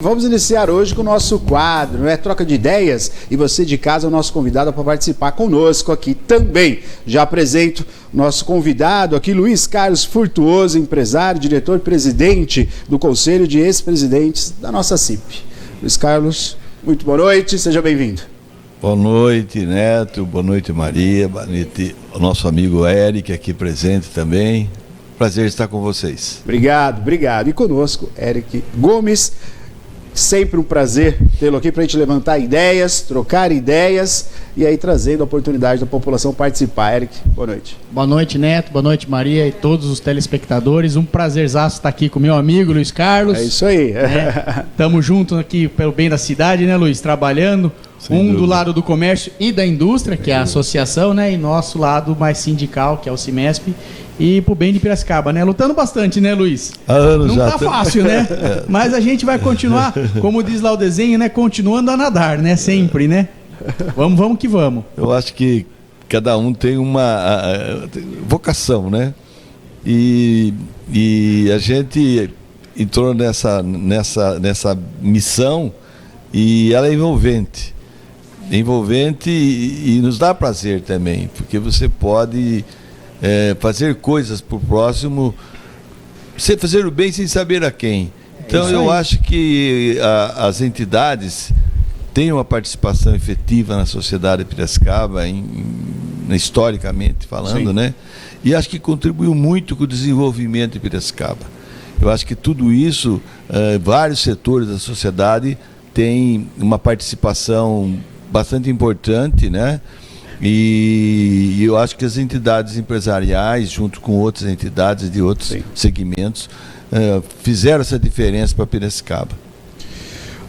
Vamos iniciar hoje com o nosso quadro, Troca de Ideias, e você de casa é o nosso convidado para participar conosco aqui também. Já apresento o nosso convidado aqui, Luiz Carlos Furtuoso, empresário, diretor-presidente do Conselho de Ex-Presidentes da nossa CIP. Luiz Carlos, muito boa noite, seja bem-vindo. Boa noite, Neto, boa noite, Maria, boa noite, o nosso amigo Eric aqui presente também. Prazer estar com vocês. Obrigado. E conosco, Eric Gomes. Sempre um prazer tê-lo aqui para a gente levantar ideias, trocar ideias e aí trazendo a oportunidade da população participar. Eric, boa noite. Boa noite, Neto, boa noite, Maria e todos os telespectadores. Um prazerzaço estar aqui com meu amigo Luiz Carlos. É isso aí. Estamos juntos aqui pelo bem da cidade, né, Luiz? Trabalhando, do lado do comércio e da indústria, que é a associação, né? E nosso lado mais sindical, que é o CIMESP. E pro bem de Piracicaba, né? Lutando bastante, né, Luiz? Não tá fácil, né? Mas a gente vai continuar, como diz lá o desenho, né? Continuando a nadar, né? Sempre, né? Vamos que vamos. Eu acho que cada um tem uma vocação, né? E a gente entrou nessa missão e ela é envolvente. E nos dá prazer também, porque você pode... fazer coisas para o próximo, você fazer o bem sem saber a quem. Então eu acho que as entidades têm uma participação efetiva na sociedade de Piracicaba, historicamente falando, né? E acho que contribuiu muito com o desenvolvimento de Piracicaba. Eu acho que tudo isso, vários setores da sociedade têm uma participação bastante importante, né? E eu acho que as entidades empresariais, junto com outras entidades de outros segmentos, fizeram essa diferença para Piracicaba.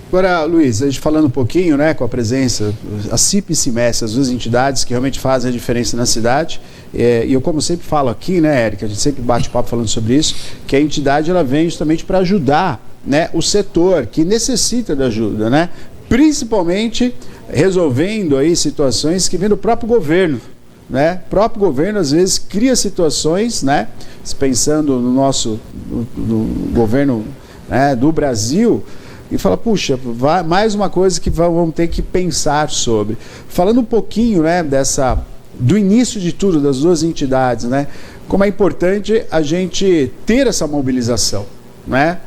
Agora, Luiz, a gente falando um pouquinho, né, com a presença, a CIP e CIMESP, as duas entidades que realmente fazem a diferença na cidade, e eu, como sempre falo aqui, né, Érica, a gente sempre bate papo falando sobre isso, que a entidade ela vem justamente para ajudar, né, o setor que necessita de ajuda, né, principalmente resolvendo aí situações que vêm do próprio governo, né? O próprio governo às vezes cria situações, né? Pensando no nosso no governo, né, do Brasil, e fala, puxa, mais uma coisa que vamos ter que pensar sobre. Falando um pouquinho, né, do início de tudo das duas entidades, né? Como é importante a gente ter essa mobilização, né?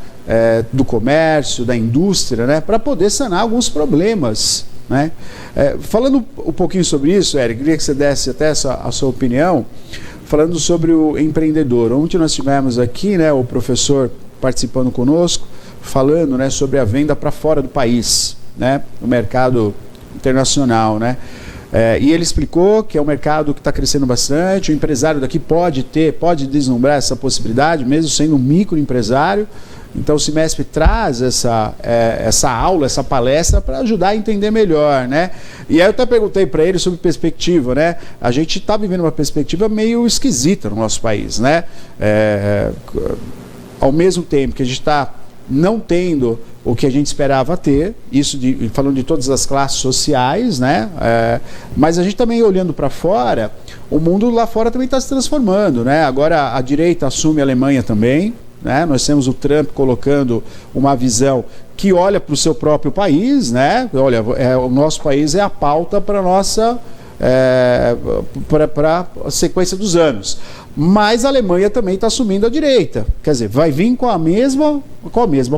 Do comércio, da indústria, né? Para poder sanar alguns problemas, né? Falando um pouquinho sobre isso, Eric, queria que você desse até a sua opinião, falando sobre o empreendedor. Ontem nós tivemos aqui, né, o professor participando conosco, falando, né, sobre a venda para fora do país, né, no mercado internacional, né? E ele explicou que é um mercado que está crescendo bastante, o empresário daqui pode deslumbrar essa possibilidade, mesmo sendo um microempresário. Então o CIMESP traz essa aula, essa palestra para ajudar a entender melhor, né? E aí eu até perguntei para ele sobre perspectiva, né? A gente está vivendo uma perspectiva meio esquisita no nosso país, né? Ao mesmo tempo que a gente está não tendo o que a gente esperava ter, isso falando de todas as classes sociais, né? Mas a gente também olhando para fora, o mundo lá fora também está se transformando, né? Agora a direita assume a Alemanha também, né? Nós temos o Trump colocando uma visão que olha para o seu próprio país, né? Olha, o nosso país é a pauta para a nossa para a sequência dos anos. Mas a Alemanha também está assumindo a direita, quer dizer, vai vir com a mesma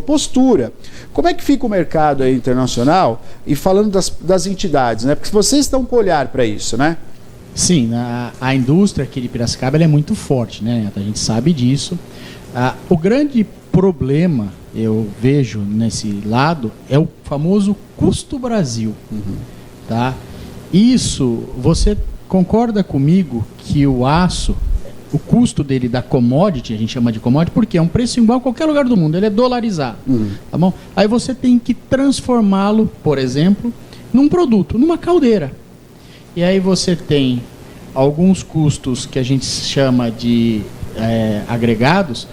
postura. Como é que fica o mercado aí internacional? E falando das entidades, né? Porque vocês estão com olhar para isso, né? Sim, a indústria aqui de Piracicaba ela é muito forte, né? A gente sabe disso. O grande problema, eu vejo nesse lado, é o famoso custo Brasil. Tá? Isso, você concorda comigo que o aço, o custo dele da commodity, a gente chama de commodity, porque é um preço igual a qualquer lugar do mundo, ele é dolarizado. Tá bom? Aí você tem que transformá-lo, por exemplo, num produto, numa caldeira. E aí você tem alguns custos que a gente chama de agregados,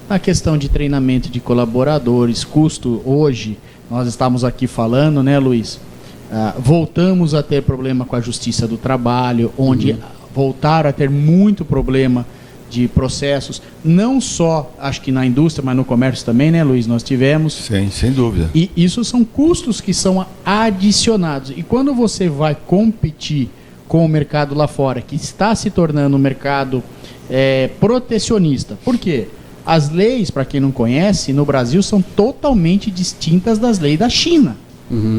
a questão de treinamento de colaboradores, custo hoje, nós estamos aqui falando, né, Luiz? Voltamos a ter problema com a Justiça do Trabalho, onde voltaram a ter muito problema de processos, não só, acho que na indústria, mas no comércio também, né, Luiz? Nós tivemos. Sim, sem dúvida. E isso são custos que são adicionados. E quando você vai competir com o mercado lá fora, que está se tornando um mercado protecionista. Por quê? As leis, para quem não conhece, no Brasil são totalmente distintas das leis da China.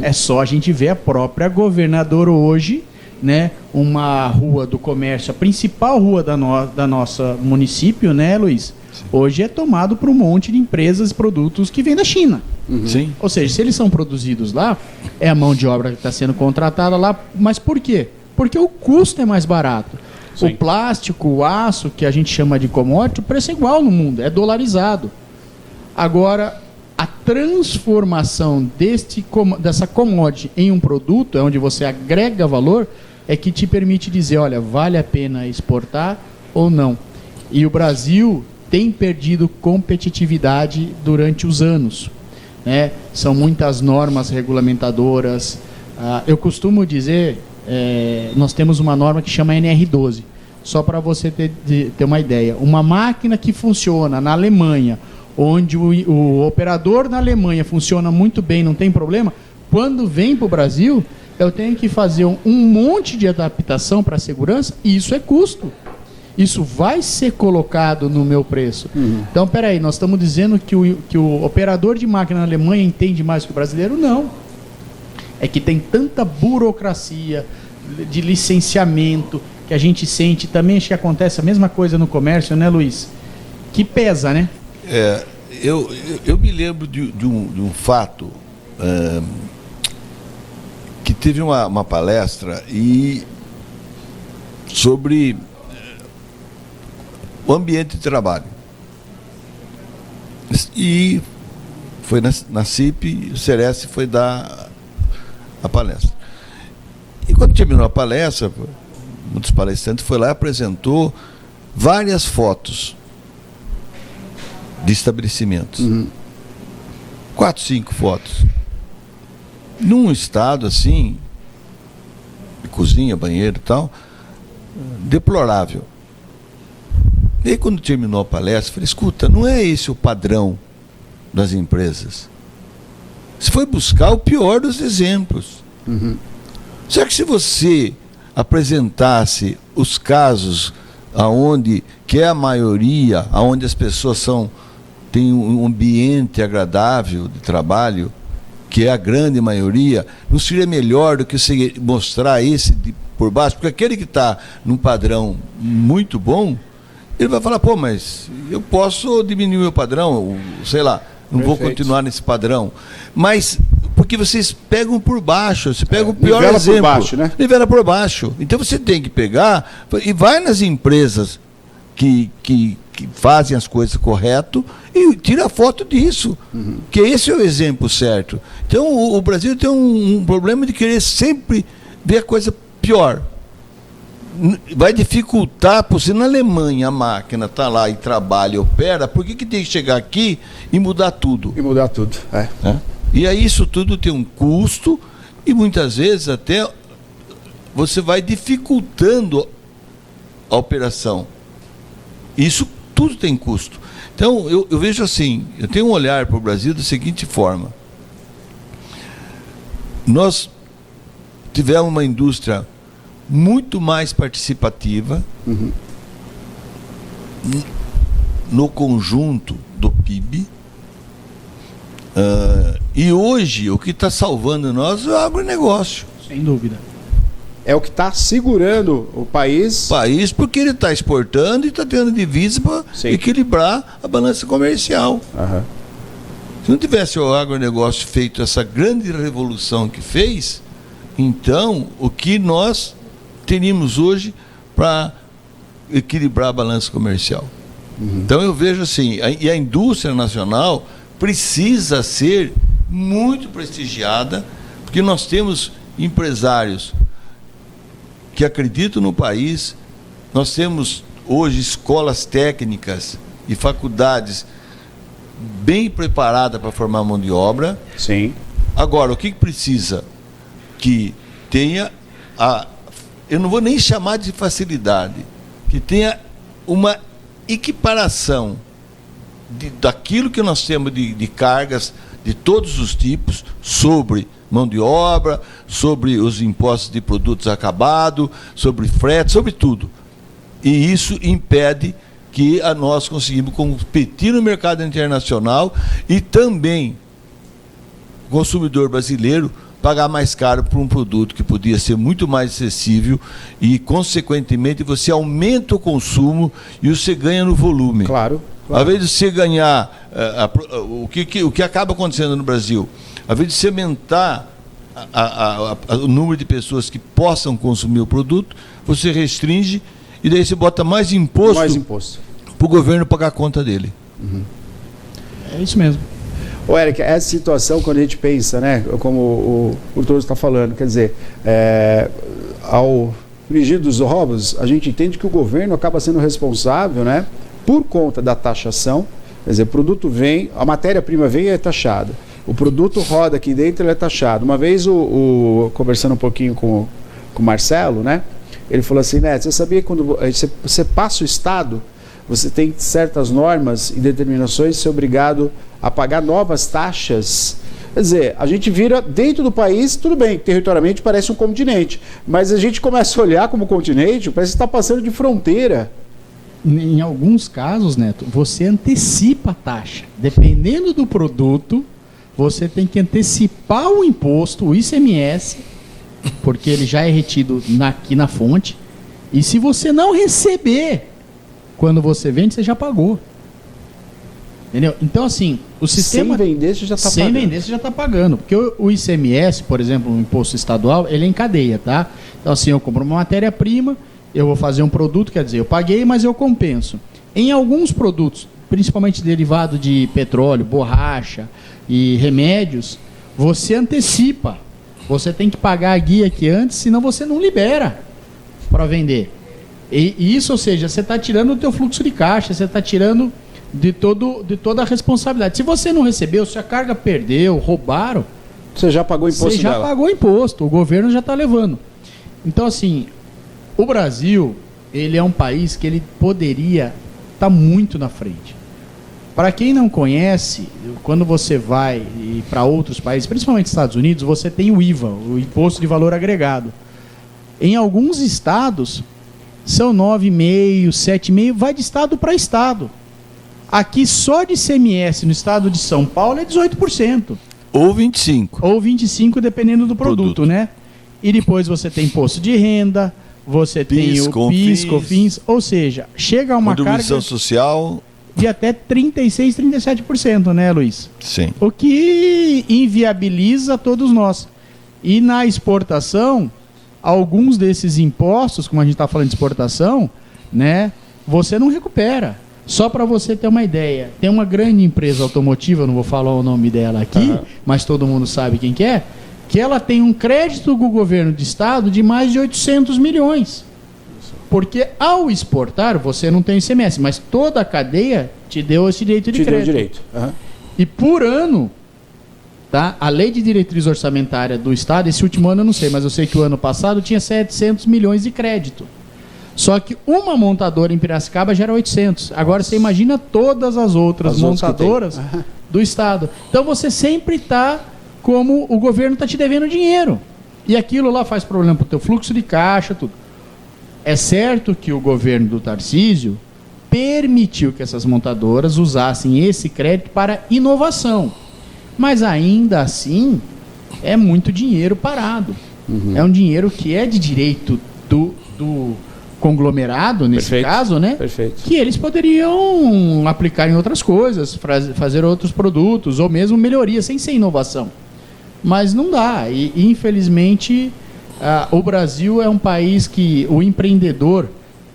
É só a gente ver a própria governadora hoje, né, uma rua do comércio, a principal rua da nossa município, né, Luiz? Sim. Hoje é tomado por um monte de empresas e produtos que vêm da China. Sim. Ou seja, se eles são produzidos lá, é a mão de obra que está sendo contratada lá, mas por quê? Porque o custo é mais barato. Sim. O plástico, o aço, que a gente chama de commodity, o preço é igual no mundo, é dolarizado. Agora, a transformação dessa commodity em um produto, onde você agrega valor, é que te permite dizer, olha, vale a pena exportar ou não. E o Brasil tem perdido competitividade durante os anos, né? São muitas normas regulamentadoras. Eu costumo dizer, nós temos uma norma que chama NR12, só para você ter uma ideia. Uma máquina que funciona na Alemanha, onde o operador na Alemanha funciona muito bem, não tem problema, quando vem para o Brasil, eu tenho que fazer um monte de adaptação para a segurança, e isso é custo. Isso vai ser colocado no meu preço. Então, peraí, nós estamos dizendo que o operador de máquina na Alemanha entende mais que o brasileiro? Não. É que tem tanta burocracia de licenciamento que a gente sente. Também acho que acontece a mesma coisa no comércio, né, Luiz? Que pesa, né? Eu me lembro de um fato que teve uma palestra sobre o ambiente de trabalho. E foi na CIP, o Ceres foi dar a palestra. E quando terminou a palestra, um dos palestrantes foi lá e apresentou várias fotos de estabelecimentos. 4, 5 fotos. Num estado assim, de cozinha, banheiro e tal, deplorável. E aí, quando terminou a palestra, eu falei, escuta, não é esse o padrão das empresas. Você foi buscar o pior dos exemplos. Será que se você apresentasse os casos que é a maioria, aonde as pessoas têm um ambiente agradável de trabalho, que é a grande maioria, não seria melhor do que você mostrar esse por baixo? Porque aquele que está num padrão muito bom, ele vai falar, pô, mas eu posso diminuir o meu padrão, sei lá, não vou continuar nesse padrão. Mas, porque vocês pegam por baixo, você pega o pior nivela exemplo. Por baixo, né? Nivela por baixo. Então você tem que pegar e vai nas empresas que fazem as coisas correto e tira foto disso. Que esse é o exemplo certo. Então o Brasil tem um problema de querer sempre ver a coisa pior. Vai dificultar, por se na Alemanha a máquina está lá e trabalha e opera, por que tem que chegar aqui e mudar tudo? E aí isso tudo tem um custo e muitas vezes até você vai dificultando a operação. Isso tudo tem custo. Então eu vejo assim, eu tenho um olhar para o Brasil da seguinte forma. Nós tivemos uma indústria muito mais participativa no conjunto do PIB. E hoje o que está salvando nós é o agronegócio. Sem dúvida. É o que está segurando o país. Porque ele está exportando e está tendo divisa para equilibrar a balança comercial. Se não tivesse o agronegócio feito essa grande revolução que fez, então o que nós teríamos hoje para equilibrar a balança comercial? Então eu vejo assim, e a indústria nacional precisa ser muito prestigiada, porque nós temos empresários que acreditam no país, nós temos hoje escolas técnicas e faculdades bem preparadas para formar mão de obra. Sim. Agora, o que precisa? Que tenha eu não vou nem chamar de facilidade, que tenha uma equiparação daquilo que nós temos de cargas de todos os tipos sobre mão de obra, sobre os impostos de produtos acabados, sobre frete, sobre tudo. E isso impede que nós conseguimos competir no mercado internacional e também o consumidor brasileiro pagar mais caro por um produto que podia ser muito mais acessível e, consequentemente, você aumenta o consumo e você ganha no volume. Claro. Ao invés de você ganhar, o que acaba acontecendo no Brasil, ao invés de você aumentar o número de pessoas que possam consumir o produto, você restringe e daí você bota mais imposto para o governo pagar a conta dele. Uhum. É isso mesmo. Ô, Eric, essa situação, quando a gente pensa, né, como o Torres está falando, quer dizer, ao frigir dos ovos, a gente entende que o governo acaba sendo responsável, né, por conta da taxação. Quer dizer, o produto vem, a matéria-prima vem e é taxada. O produto roda aqui dentro, ele é taxado. Uma vez, conversando um pouquinho com o Marcelo, né, ele falou assim, Neto, você sabia que quando você passa o Estado, você tem certas normas e determinações, ser obrigado a pagar novas taxas. Quer dizer, a gente vira dentro do país, tudo bem, territorialmente parece um continente, mas a gente começa a olhar como continente, parece que está passando de fronteira. Em alguns casos, Neto, você antecipa a taxa. Dependendo do produto, você tem que antecipar o imposto, o ICMS, porque ele já é retido aqui na fonte, e se você não receber quando você vende, você já pagou. Entendeu? Então, assim, o sistema... Sem vender, você já está pagando. Sem vender, você já está pagando. Porque o ICMS, por exemplo, o imposto estadual, ele é em cadeia, tá? Então, assim, eu compro uma matéria-prima, eu vou fazer um produto, quer dizer, eu paguei, mas eu compenso. Em alguns produtos, principalmente derivado de petróleo, borracha e remédios, você antecipa. Você tem que pagar a guia aqui antes, senão você não libera para vender. E isso, ou seja, você está tirando do teu fluxo de caixa, você está tirando de toda a responsabilidade. Se você não recebeu, se a carga perdeu, roubaram... Você já pagou o imposto Você já dela. pagou o imposto, o governo já está levando. Então, assim, o Brasil, ele é um país que ele poderia estar muito na frente. Para quem não conhece, quando você vai para outros países, principalmente Estados Unidos, você tem o IVA, o Imposto de Valor Agregado. Em alguns estados, são 9,5%, 7,5%, vai de estado para estado. Aqui, só de ICMS no estado de São Paulo é 18%. Ou 25%. Ou 25%, dependendo do produto, né? E depois você tem imposto de renda, você tem o PIS, COFINS, ou seja, chega a uma contribuição carga social de até 36%, 37%, né, Luiz? Sim. O que inviabiliza todos nós. E na exportação, alguns desses impostos, como a gente está falando de exportação, né, você não recupera. Só para você ter uma ideia, tem uma grande empresa automotiva, eu não vou falar o nome dela aqui, mas todo mundo sabe quem que ela tem um crédito do governo de estado de mais de 800 milhões. Porque ao exportar, você não tem ICMS, mas toda a cadeia te deu esse direito de crédito. Deu direito. E por ano, tá? A lei de diretriz orçamentária do estado, esse último ano eu não sei, mas eu sei que o ano passado tinha 700 milhões de crédito. Só que uma montadora em Piracicaba gera 800. Agora você imagina todas as outras montadoras do estado. Então você sempre está como o governo está te devendo dinheiro. E aquilo lá faz problema para o teu fluxo de caixa, tudo. É certo que o governo do Tarcísio permitiu que essas montadoras usassem esse crédito para inovação. Mas ainda assim, é muito dinheiro parado. É um dinheiro que é de direito do conglomerado, nesse caso, né? Perfeito. Que eles poderiam aplicar em outras coisas, fazer outros produtos, ou mesmo melhoria, sem ser inovação. Mas não dá. E infelizmente, o Brasil é um país que o empreendedor,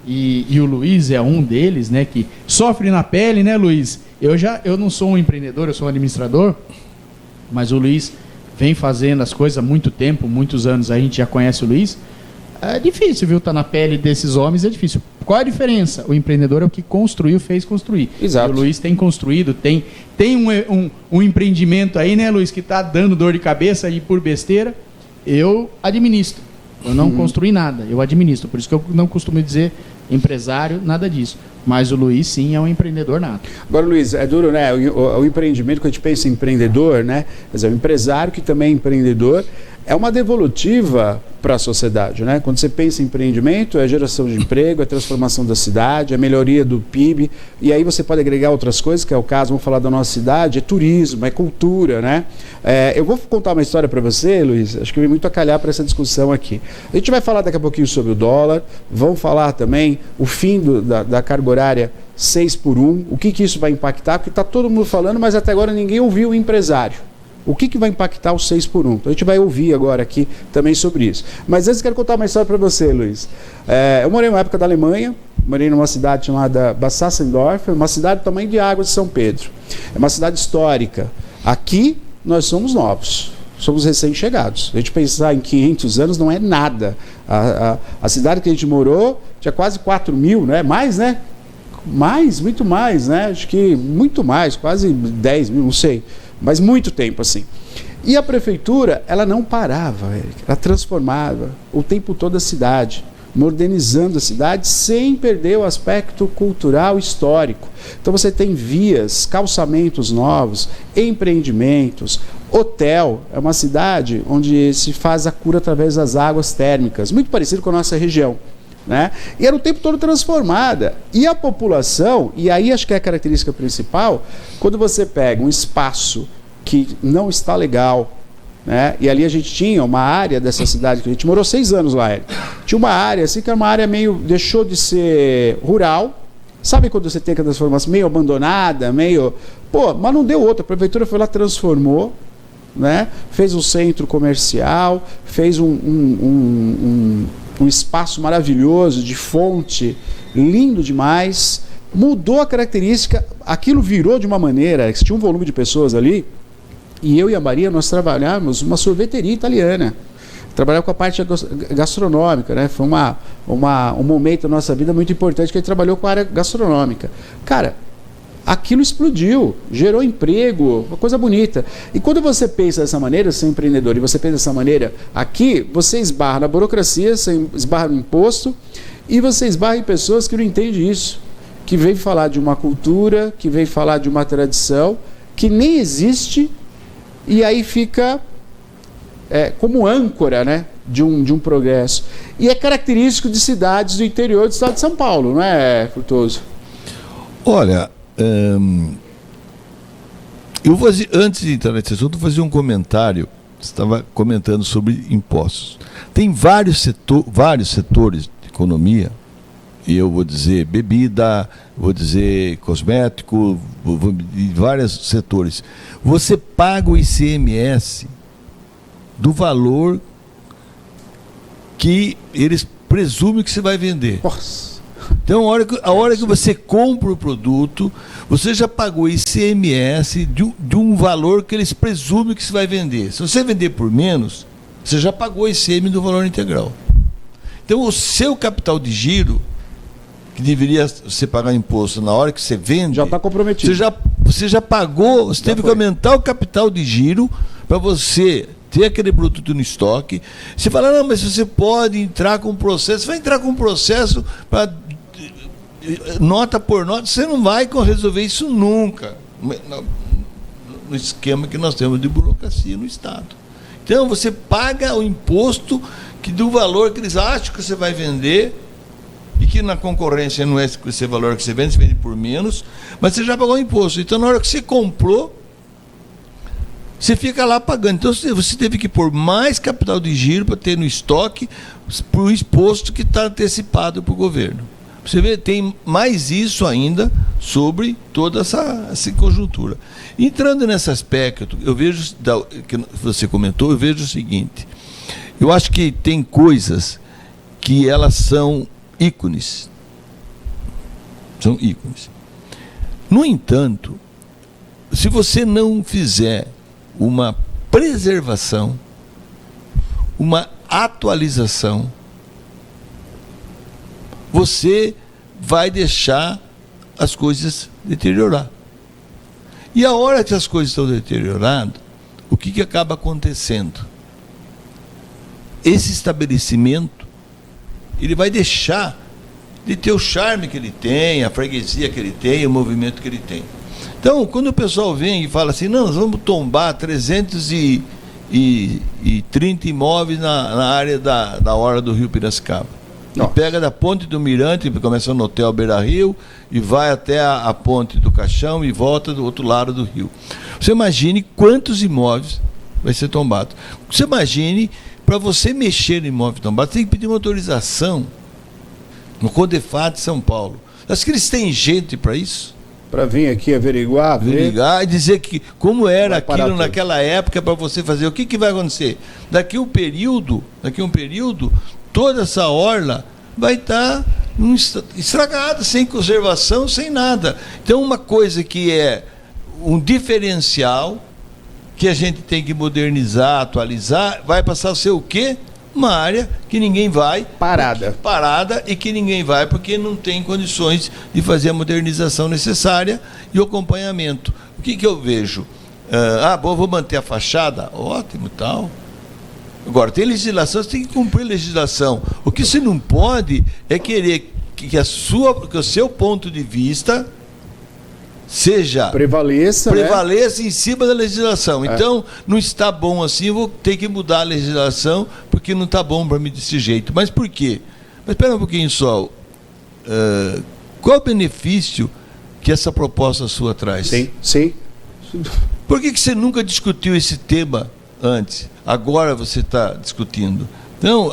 e o Luiz é um deles, né? Que sofre na pele, né, Luiz? Eu não sou um empreendedor, eu sou um administrador, mas o Luiz vem fazendo as coisas há muito tempo, muitos anos, a gente já conhece o Luiz. É difícil, viu? Tá na pele desses homens, é difícil. Qual a diferença? O empreendedor é o que construiu, fez construir. Exato. E o Luiz tem construído, tem um empreendimento aí, né, Luiz, que tá dando dor de cabeça e por besteira. Eu administro. Eu não construí nada, eu administro. Por isso que eu não costumo dizer empresário, nada disso. Mas o Luiz, sim, é um empreendedor nato. Agora, Luiz, é duro, né? O empreendimento, quando a gente pensa em empreendedor, né? Quer dizer, o empresário que também é empreendedor, é uma devolutiva para a sociedade, né? Quando você pensa em empreendimento, é geração de emprego, é transformação da cidade, é melhoria do PIB, e aí você pode agregar outras coisas, que é o caso, vamos falar da nossa cidade, é turismo, é cultura, né? Eu vou contar uma história para você, Luiz, acho que vem muito a calhar para essa discussão aqui. A gente vai falar daqui a pouquinho sobre o dólar, vamos falar também o fim da carga horária 6x1, o que isso vai impactar, porque está todo mundo falando, mas até agora ninguém ouviu o empresário. O que vai impactar o 6x1? Então a gente vai ouvir agora aqui também sobre isso. Mas antes quero contar uma história para você, Luiz. Eu morei uma época da Alemanha, morei numa cidade chamada Bad Sassendorf, uma cidade do tamanho de Águas de São Pedro. É uma cidade histórica. Aqui nós somos novos, somos recém-chegados. A gente pensar em 500 anos não é nada. A cidade que a gente morou tinha quase 4 mil, né? Mais, né? Mais, muito mais, né? Acho que muito mais, quase 10 mil, não sei. Mas muito tempo assim. E a prefeitura, ela não parava, ela transformava o tempo todo a cidade, modernizando a cidade sem perder o aspecto cultural histórico. Então você tem vias, calçamentos novos, empreendimentos, hotel. É uma cidade onde se faz a cura através das águas térmicas, muito parecido com a nossa região. Né? E era o tempo todo transformada. E a população, e aí acho que é a característica principal, quando você pega um espaço que não está legal, né? E ali a gente tinha uma área dessa cidade, que a gente morou 6 anos lá, tinha uma área assim que era uma área meio, deixou de ser rural, sabe quando você tem aquela transformação meio abandonada, meio, mas não deu outra, a prefeitura foi lá, transformou, né? Fez um centro comercial, fez um espaço maravilhoso, de fonte, lindo demais, mudou a característica, aquilo virou de uma maneira, tinha um volume de pessoas ali, e eu e a Maria, nós trabalhávamos uma sorveteria italiana, trabalhava com a parte gastronômica, né? Foi um momento da nossa vida muito importante que a gente trabalhou com a área gastronômica. Cara, aquilo explodiu, gerou emprego, uma coisa bonita. E quando você pensa dessa maneira, você é empreendedor, e você pensa dessa maneira, aqui você esbarra na burocracia, você esbarra no imposto, e você esbarra em pessoas que não entendem isso, que vêm falar de uma cultura, que vêm falar de uma tradição, que nem existe, e aí fica como âncora, né, de um progresso. E é característico de cidades do interior do estado de São Paulo, não é, Frutuoso? Olha... antes de entrar nesse assunto, eu vou fazer um comentário. Você estava comentando sobre impostos. Tem vários setores de economia, e eu vou dizer bebida, vou dizer cosmético, vários setores. Você paga o ICMS do valor que eles presumem que você vai vender. Nossa. Então, a hora que você compra o produto, você já pagou ICMS de um valor que eles presumem que você vai vender. Se você vender por menos, você já pagou ICM do valor integral. Então, o seu capital de giro, que deveria você pagar imposto na hora que você vende, já está comprometido. Você já pagou, você teve que aumentar o capital de giro para você ter aquele produto no estoque. Você fala, não, mas você pode entrar com um processo. Você vai entrar com um processo para nota por nota, você não vai resolver isso nunca no esquema que nós temos de burocracia no Estado. Então você paga o imposto do valor que eles acham que você vai vender, e que na concorrência não é esse valor que você vende por menos, mas você já pagou o imposto. Então na hora que você comprou, você fica lá pagando. Então você teve que pôr mais capital de giro para ter no estoque para o imposto que está antecipado para o governo. Você vê, tem mais isso ainda sobre toda essa conjuntura. Entrando nesse aspecto, eu vejo, que você comentou, eu vejo o seguinte: eu acho que tem coisas que elas são ícones. São ícones. No entanto, se você não fizer uma preservação, uma atualização, você vai deixar as coisas deteriorar. E a hora que as coisas estão deterioradas, o que acaba acontecendo? Esse estabelecimento, ele vai deixar de ter o charme que ele tem, a freguesia que ele tem, o movimento que ele tem. Então, quando o pessoal vem e fala assim, não, nós vamos tombar 330 imóveis na área da orla do Rio Piracicaba. E pega da ponte do Mirante, começa no Hotel Beira Rio, e vai até a ponte do Caixão e volta do outro lado do rio. Você imagine quantos imóveis vai ser tombado. Você imagine, para você mexer no imóvel tombado, você tem que pedir uma autorização no Codefat de São Paulo. Acho que eles têm gente para isso. Para vir aqui averiguar e dizer que como era aquilo naquela época para você fazer. O que vai acontecer? Daqui um período, toda essa orla vai estar estragada, sem conservação, sem nada. Então, uma coisa que é um diferencial, que a gente tem que modernizar, atualizar, vai passar a ser o quê? Uma área que ninguém vai. Parada e que ninguém vai porque não tem condições de fazer a modernização necessária e o acompanhamento. O que eu vejo? Vou manter a fachada? Ótimo, tal. Agora, tem legislação, você tem que cumprir a legislação. O que você não pode é querer que o seu ponto de vista prevaleça em cima da legislação. Então, não está bom assim, eu vou ter que mudar a legislação, porque não está bom para mim desse jeito. Mas por quê? Mas espera um pouquinho só. Qual o benefício que essa proposta sua traz? Sim. Por que você nunca discutiu esse tema antes? Agora você está discutindo. Então,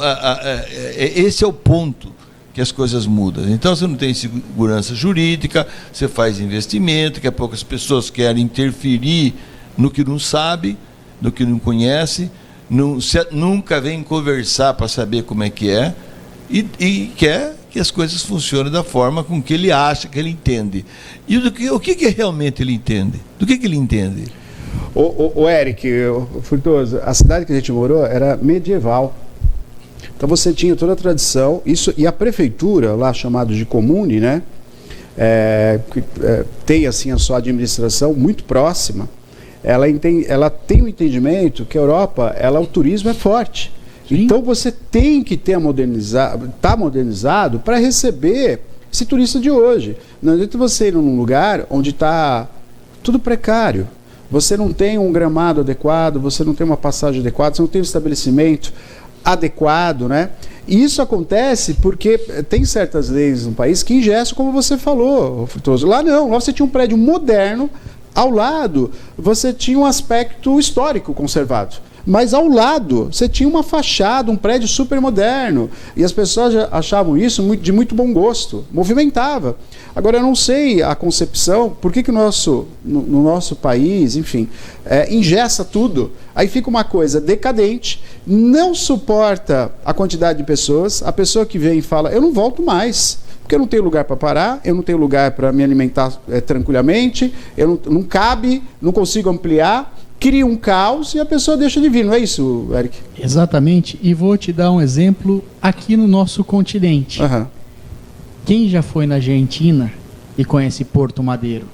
esse é o ponto que as coisas mudam. Então, você não tem segurança jurídica, você faz investimento, daqui a pouco as pessoas querem interferir no que não sabe, no que não conhece, nunca vem conversar para saber como é que é, e quer que as coisas funcionem da forma com que ele acha, que ele entende. E o que realmente ele entende? Do que ele entende? O Eric, Frutuoso, a cidade que a gente morou era medieval. Então você tinha toda a tradição, e a prefeitura, lá chamada de comune, né, tem assim a sua administração muito próxima. Ela tem o entendimento que a Europa, o turismo é forte. Sim. Então você tem que estar modernizado para receber esse turista de hoje. Não adianta você ir num lugar onde está tudo precário. Você não tem um gramado adequado, você não tem uma passagem adequada, você não tem um estabelecimento adequado, né? E isso acontece porque tem certas leis no país que engessam, como você falou, Frutuoso. Lá não, lá você tinha um prédio moderno, ao lado você tinha um aspecto histórico conservado. Mas ao lado você tinha uma fachada, um prédio super moderno. E as pessoas já achavam isso de muito bom gosto, movimentava. Agora eu não sei a concepção, por que no nosso país, enfim, engessa tudo. Aí fica uma coisa decadente, não suporta a quantidade de pessoas. A pessoa que vem e fala, eu não volto mais, porque eu não tenho lugar para parar, eu não tenho lugar para me alimentar tranquilamente, não cabe, não consigo ampliar. Cria um caos e a pessoa deixa de vir, não é isso, Eric? Exatamente, e vou te dar um exemplo aqui no nosso continente. Uhum. Quem já foi na Argentina e conhece Porto Madeiro?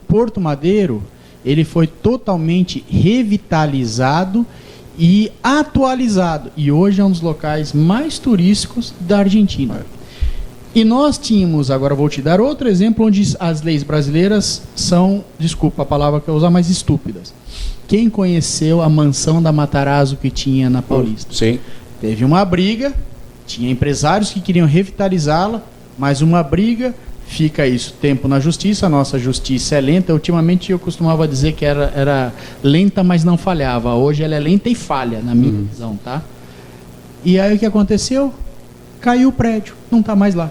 Porto Madeiro, ele foi totalmente revitalizado e atualizado, e hoje é um dos locais mais turísticos da Argentina. E nós tínhamos, agora vou te dar outro exemplo, onde as leis brasileiras são, desculpa a palavra que eu vou usar, mais estúpidas. Quem conheceu a mansão da Matarazzo que tinha na Paulista? Sim. Teve uma briga, tinha empresários que queriam revitalizá-la, mas uma briga, fica isso, tempo na justiça, a nossa justiça é lenta. Ultimamente eu costumava dizer que era lenta, mas não falhava. Hoje ela é lenta e falha, na minha visão, tá? E aí o que aconteceu? Caiu o prédio, não está mais lá.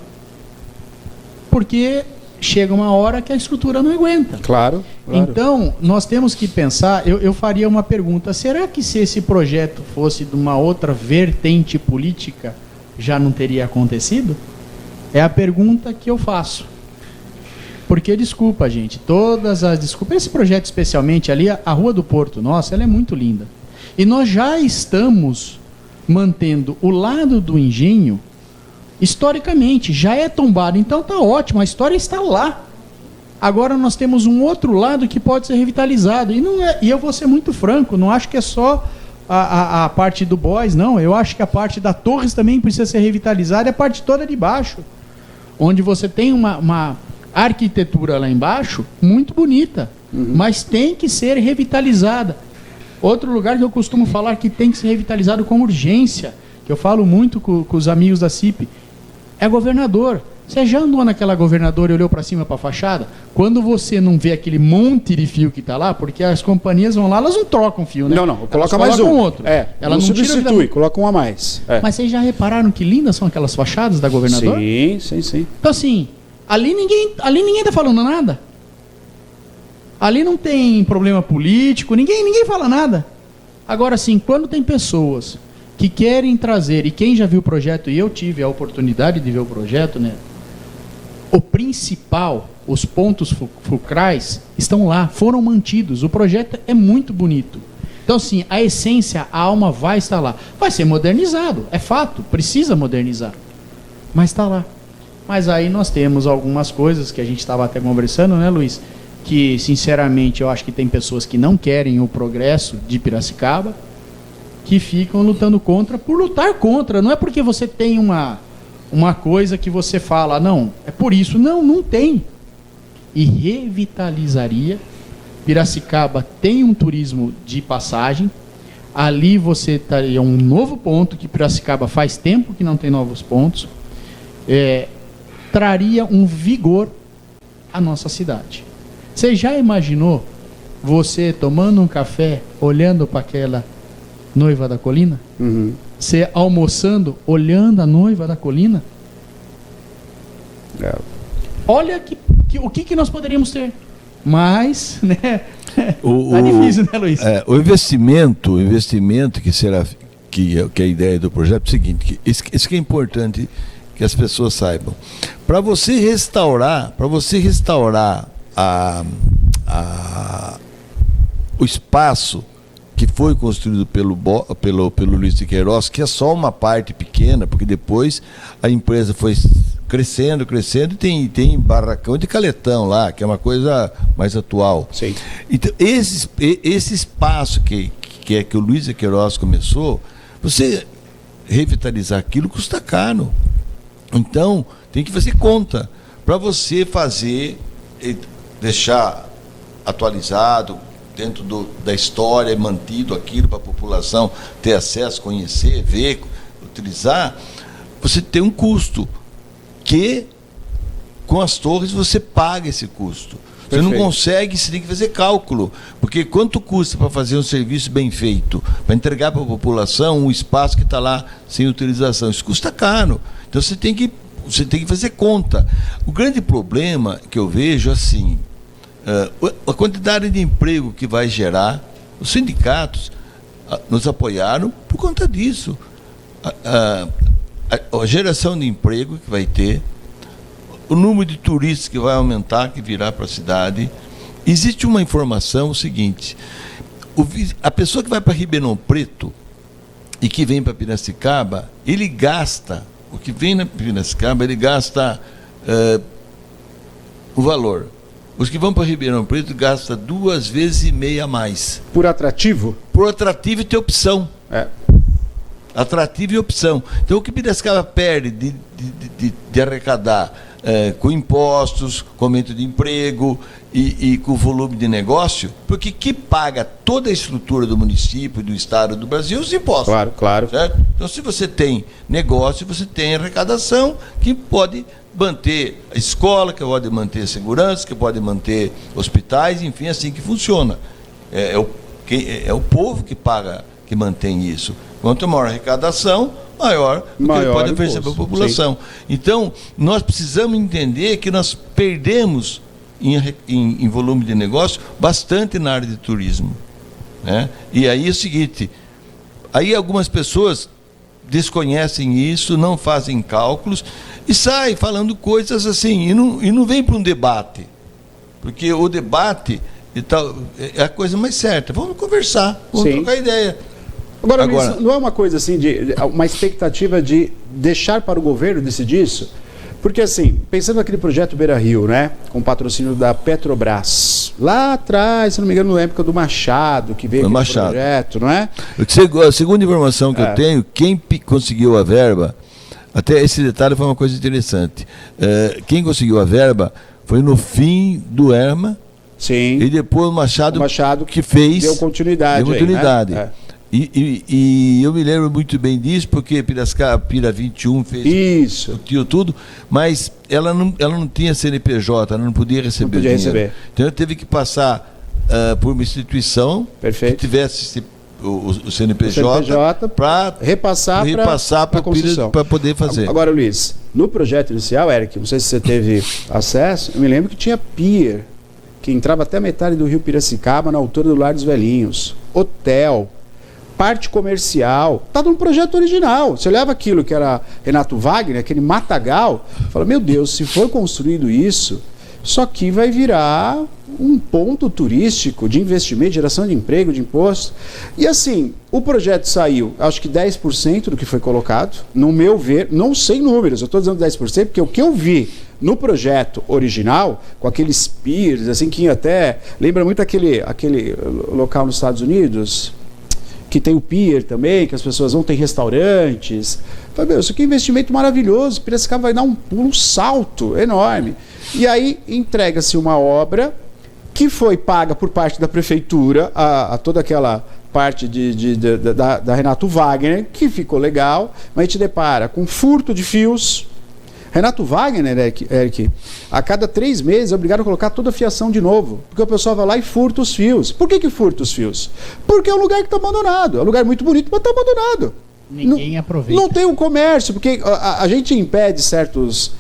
Porque chega uma hora que a estrutura não aguenta. Claro. Então, nós temos que pensar, eu faria uma pergunta, será que se esse projeto fosse de uma outra vertente política, já não teria acontecido? É a pergunta que eu faço. Porque, desculpa, gente, esse projeto especialmente ali, a Rua do Porto, nossa, ela é muito linda. E nós já estamos mantendo o lado do engenho, historicamente, já é tombado, então está ótimo, a história está lá. Agora nós temos um outro lado que pode ser revitalizado, e eu vou ser muito franco, não acho que é só a parte do Boys, não. Eu acho que a parte da Torres também precisa ser revitalizada, e a parte toda de baixo, onde você tem uma arquitetura lá embaixo muito bonita, mas tem que ser revitalizada. Outro lugar que eu costumo falar que tem que ser revitalizado com urgência, que eu falo muito com os amigos da CIP, é Governador. Você já andou naquela Governador e olhou para cima para a fachada? Quando você não vê aquele monte de fio que está lá, porque as companhias vão lá, elas não trocam fio, né? Não, coloca mais um. Outro. Ela não substitui, coloca um a mais. Mas vocês já repararam que lindas são aquelas fachadas da Governador? Sim. Então assim, ali ninguém está falando nada. Ali não tem problema político, ninguém fala nada. Agora sim, quando tem pessoas que querem trazer, e quem já viu o projeto, e eu tive a oportunidade de ver o projeto, né? O principal, os pontos fulcrais estão lá, foram mantidos. O projeto é muito bonito. Então, sim, a essência, a alma vai estar lá. Vai ser modernizado, é fato, precisa modernizar. Mas está lá. Mas aí nós temos algumas coisas que a gente estava até conversando, né, Luiz? Que, sinceramente, eu acho que tem pessoas que não querem o progresso de Piracicaba, que ficam lutando contra por lutar contra. Não é porque você tem uma coisa que você fala, não, é por isso. Não tem. E revitalizaria. Piracicaba tem um turismo de passagem. Ali você teria um novo ponto, que Piracicaba faz tempo que não tem novos pontos. Traria um vigor à nossa cidade. Você já imaginou você tomando um café, olhando para aquela Noiva da Colina? Você almoçando, olhando a Noiva da Colina? Olha o que nós poderíamos ter. Mas, né? Tá difícil, né, Luiz? O investimento que será que é a ideia do projeto é o seguinte, isso que é importante que as pessoas saibam. Para você restaurar o espaço que foi construído pelo Luiz de Queiroz, que é só uma parte pequena, porque depois a empresa foi crescendo, e tem barracão de caletão lá, que é uma coisa mais atual. Sim. Então, esse espaço que o Luiz de Queiroz começou, você revitalizar aquilo custa caro. Então, tem que fazer conta. Para você fazer, deixar atualizado, dentro da história, mantido aquilo para a população ter acesso, conhecer, ver, utilizar, você tem um custo que com as torres você paga esse custo. Você não consegue, você tem que fazer cálculo, porque quanto custa para fazer um serviço bem feito, para entregar para a população um espaço que está lá sem utilização? Isso custa caro. Então você tem que fazer conta. O grande problema que eu vejo assim, a quantidade de emprego que vai gerar, os sindicatos nos apoiaram por conta disso. A geração de emprego que vai ter, o número de turistas que vai aumentar, que virá para a cidade. Existe uma informação, o seguinte, a pessoa que vai para Ribeirão Preto e que vem para Piracicaba, ele gasta, o que vem na Piracicaba, ele gasta o valor. Os que vão para Ribeirão Preto gastam 2,5 vezes a mais. Por atrativo? Por atrativo e ter opção. Atrativo e opção. Então o que Piracicaba perde de arrecadar com impostos, com aumento de emprego e com volume de negócio, porque que paga toda a estrutura do município, do estado, do Brasil, os impostos. Claro. Certo? Então se você tem negócio, você tem arrecadação que pode manter a escola, que pode manter a segurança, que pode manter hospitais, enfim, assim que funciona. É o povo que paga, que mantém isso. Quanto maior a arrecadação, maior o que ele pode oferecer para a população. Sim. Então, nós precisamos entender que nós perdemos em volume de negócio bastante na área de turismo. Né? E aí é o seguinte, aí algumas pessoas desconhecem isso, não fazem cálculos e saem falando coisas assim, e não vem para um debate, porque o debate e tal, é a coisa mais certa. Vamos conversar, vamos trocar ideia. Agora, Luiz, não é uma coisa assim, uma expectativa de deixar para o governo decidir isso? Porque assim, pensando naquele projeto Beira Rio, né? Com patrocínio da Petrobras. Lá atrás, se não me engano, na época do Machado, que veio aquele projeto, não é? A segunda informação que eu tenho, quem conseguiu a verba, até esse detalhe foi uma coisa interessante. Quem conseguiu a verba foi no fim do ERMA. Sim. E depois o Machado que fez. Deu continuidade. Aí, né? E eu me lembro muito bem disso, porque Pira 21 fez isso, tudo, mas ela não tinha CNPJ, ela não podia receber dinheiro. Então ela teve que passar por uma instituição que tivesse o CNPJ para repassar para a Pira para poder fazer. Agora, Luiz, no projeto inicial, Eric, não sei se você teve acesso, eu me lembro que tinha pier, que entrava até a metade do rio Piracicaba, na altura do Lar dos Velhinhos, hotel, parte comercial, tá no projeto original. Você olhava aquilo que era Renato Wagner, aquele matagal, fala, meu Deus, se for construído isso aqui vai virar um ponto turístico de investimento, geração de emprego, de imposto. E assim, o projeto saiu, acho que 10% do que foi colocado, no meu ver, não sei números, eu estou dizendo 10%, porque o que eu vi no projeto original, com aqueles piers, assim, que até lembra muito aquele local nos Estados Unidos, que tem o pier também, que as pessoas vão ter restaurantes. Falei, meu, isso aqui é um investimento maravilhoso, Piracicaba vai dar um salto enorme. E aí entrega-se uma obra que foi paga por parte da prefeitura, a toda aquela parte da Renato Wagner, que ficou legal, mas a gente depara com furto de fios. Renato Wagner, Eric, a cada 3 meses é obrigado a colocar toda a fiação de novo, porque o pessoal vai lá e furta os fios. Por que furta os fios? Porque é um lugar que está abandonado, é um lugar muito bonito, mas está abandonado. Ninguém aproveita. Não tem um comércio, porque a gente impede certos...